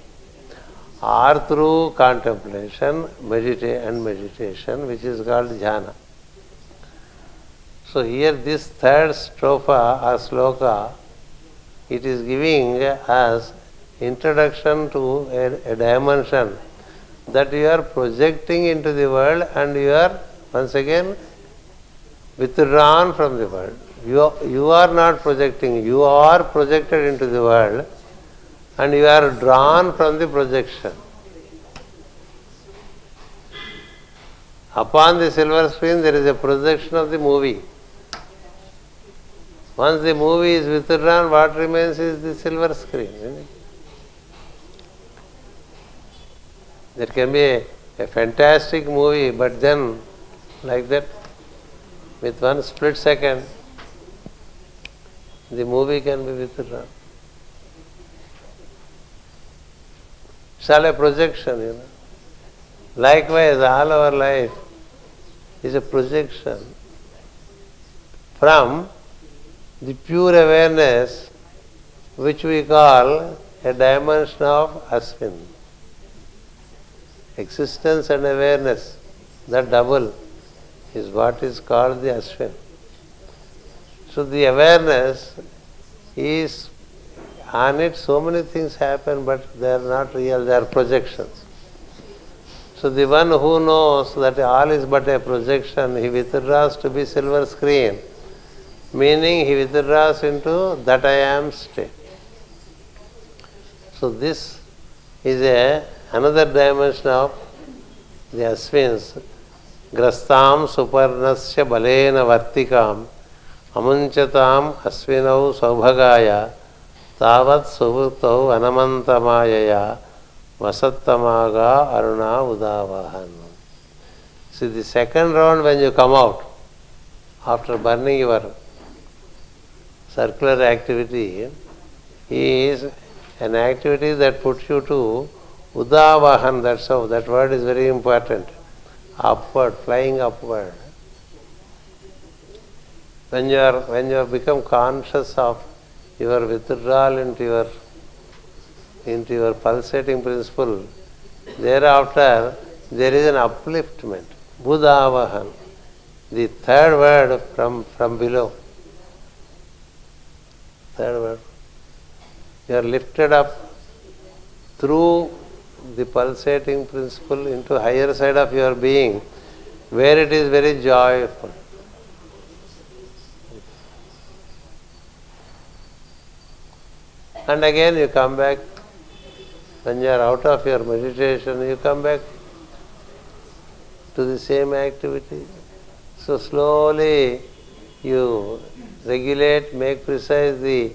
or through contemplation and meditation, which is called jhana. So here this third stropha or sloka, it is giving us introduction to a dimension that you are projecting into the world, and you are once again withdrawn from the world. You are not projecting, you are projected into the world, and you are drawn from the projection. Upon the silver screen there is a projection of the movie. Once the movie is withdrawn, what remains is the silver screen. There can be a fantastic movie, but then like that, with one split second, the movie can be withdrawn. It's all a projection, Likewise, all our life is a projection from the pure awareness which we call a dimension of Aswin. Existence and awareness, that double, is what is called the Aswin. So the awareness is, on it so many things happen, but they are not real, they are projections. So the one who knows that all is but a projection, he withdraws to be silver screen, meaning he withdraws into that I am state. So this is another dimension of the Aswins. Grastam suparnasya balena vartikam amunchatam asvinau saubhagaya tavat subhutau anamantamayaya vasattamaga aruna udavahan. See, the second round when you come out, after burning your circular activity, is an activity that puts you to udavahan. That's how, that word is very important. Upward, flying upward. When you have become conscious of your withdrawal into your pulsating principle, thereafter there is an upliftment. Budavahan. The third word from below. Third word. You are lifted up through the pulsating principle into higher side of your being, where it is very joyful. And again you come back. When you are out of your meditation, you come back to the same activity. So slowly you regulate, make precise the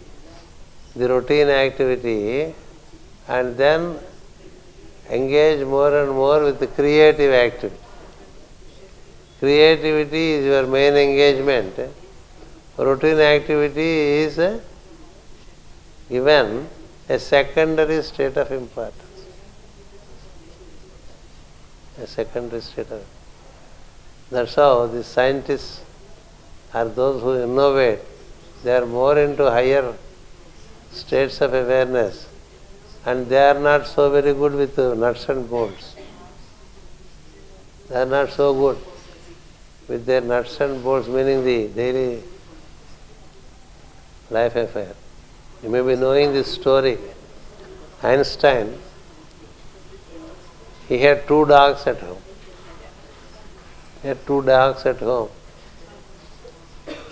routine activity, and then engage more and more with the creative activity. Creativity is your main engagement. Routine activity is given a secondary state of importance. A secondary state of. That's how the scientists are those who innovate. They are more into higher states of awareness, and they are not so very good with nuts and bolts. They are not so good with their nuts and bolts, meaning the daily life affair. You may be knowing this story. Einstein, he had 2 dogs at home. He had 2 dogs at home.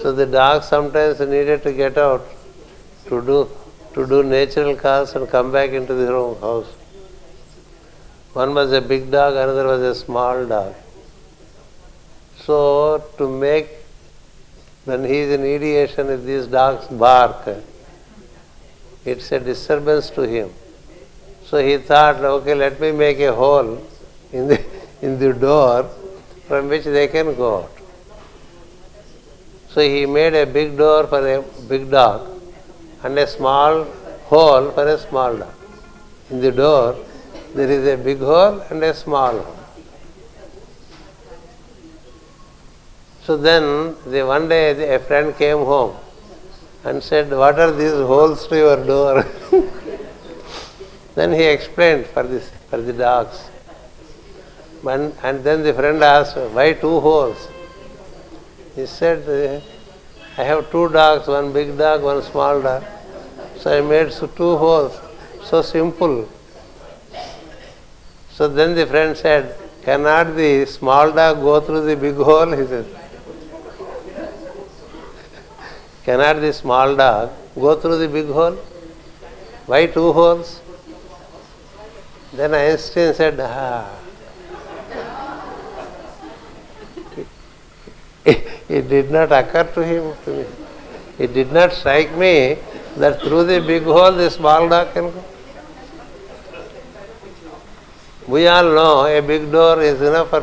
So the dogs sometimes needed to get out to do natural calls and come back into their own house. One was a big dog, another was a small dog. So to make, when he is in ideation, if these dogs bark, it's a disturbance to him. So he thought, okay, let me make a hole in the door from which they can go out. So he made a big door for a big dog and a small hole for a small dog. In the door, there is a big hole and a small hole. So then, one day a friend came home and said, what are these holes to your door? Then he explained for the dogs. And then the friend asked, why 2 holes? He said, I have 2 dogs, one big dog, one small dog. So I made 2 holes. So simple. So then the friend said, cannot the small dog go through the big hole? He said, cannot the small dog go through the big hole? Why 2 holes? Then Einstein said, it did not occur to him, to me. It did not strike me that through the big hole the small dog can go. We all know a big door is enough for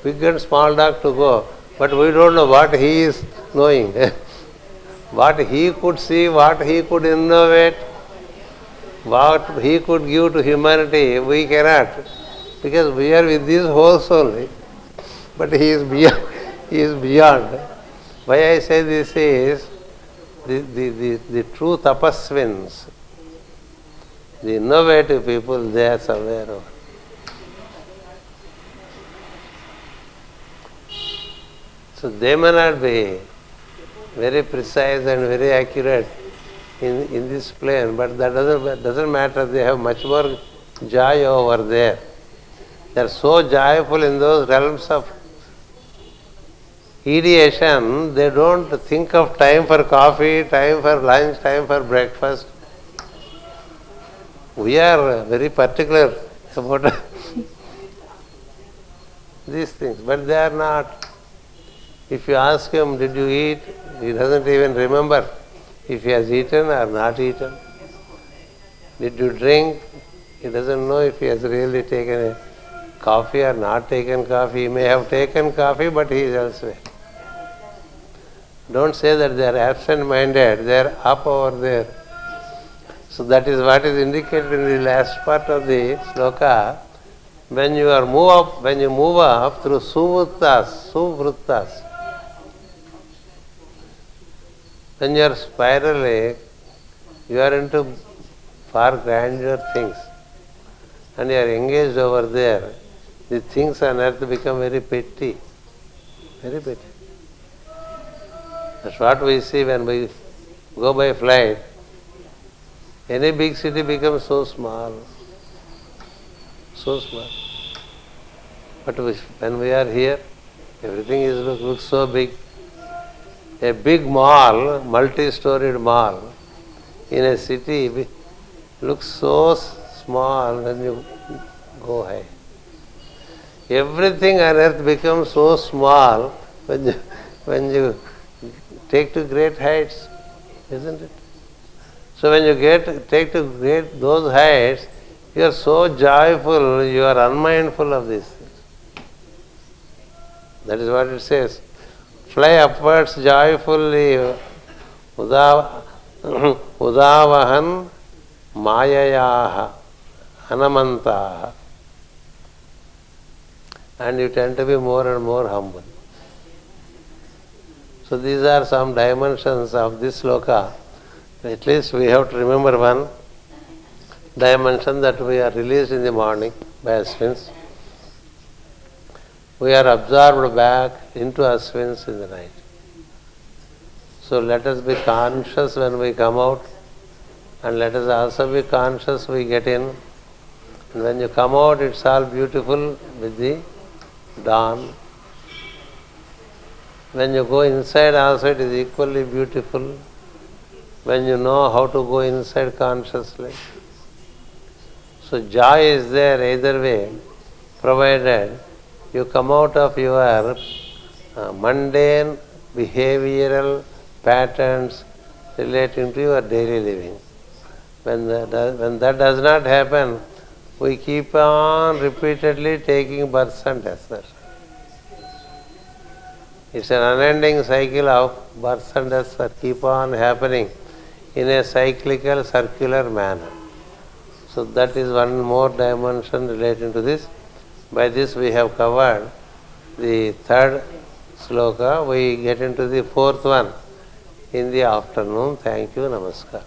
big and small dog to go, but we don't know what he is knowing. What he could see, what he could innovate, what he could give to humanity, we cannot, because we are with these holes only. But he is beyond. He is beyond. Why I say this is the true tapaswins, the innovative people, they are somewhere over. So they may not be very precise and very accurate in this plane, but that doesn't matter. They have much more joy over there. They are so joyful in those realms of ideation, they don't think of time for coffee, time for lunch, time for breakfast. We are very particular about these things, but they are not. If you ask him, did you eat? He doesn't even remember if he has eaten or not eaten. Did you drink? He doesn't know if he has really taken a coffee or not taken coffee. He may have taken coffee, but he is elsewhere. Don't say that they are absent-minded, they are up over there. So that is what is indicated in the last part of the sloka. When you move up through suvrittas, when you are spiraling, you are into far grander things, and you are engaged over there. The things on earth become very petty, very petty. That's what we see when we go by flight. Any big city becomes so small. So small. But when we are here, everything looks so big. A big mall, multi-storied mall, in a city looks so small when you go high. Everything on earth becomes so small when you take to great heights, isn't it? So when you take to those heights, you are so joyful, you are unmindful of these things. That is what it says. Fly upwards joyfully, udavahan mayayaha anamantaha. And you tend to be more and more humble. So these are some dimensions of this sloka. At least we have to remember one dimension, that we are released in the morning by Aswins. We are absorbed back into Aswins in the night. So let us be conscious when we come out, and let us also be conscious we get in. And when you come out, it's all beautiful with the dawn. When you go inside also it is equally beautiful. When you know how to go inside consciously. So joy is there either way, provided you come out of your mundane behavioral patterns relating to your daily living. When that does not happen, we keep on repeatedly taking births and deaths. It's an unending cycle of births and deaths that keep on happening in a cyclical, circular manner. So that is one more dimension relating to this. By this we have covered the third sloka. We get into the fourth one in the afternoon. Thank you. Namaskar.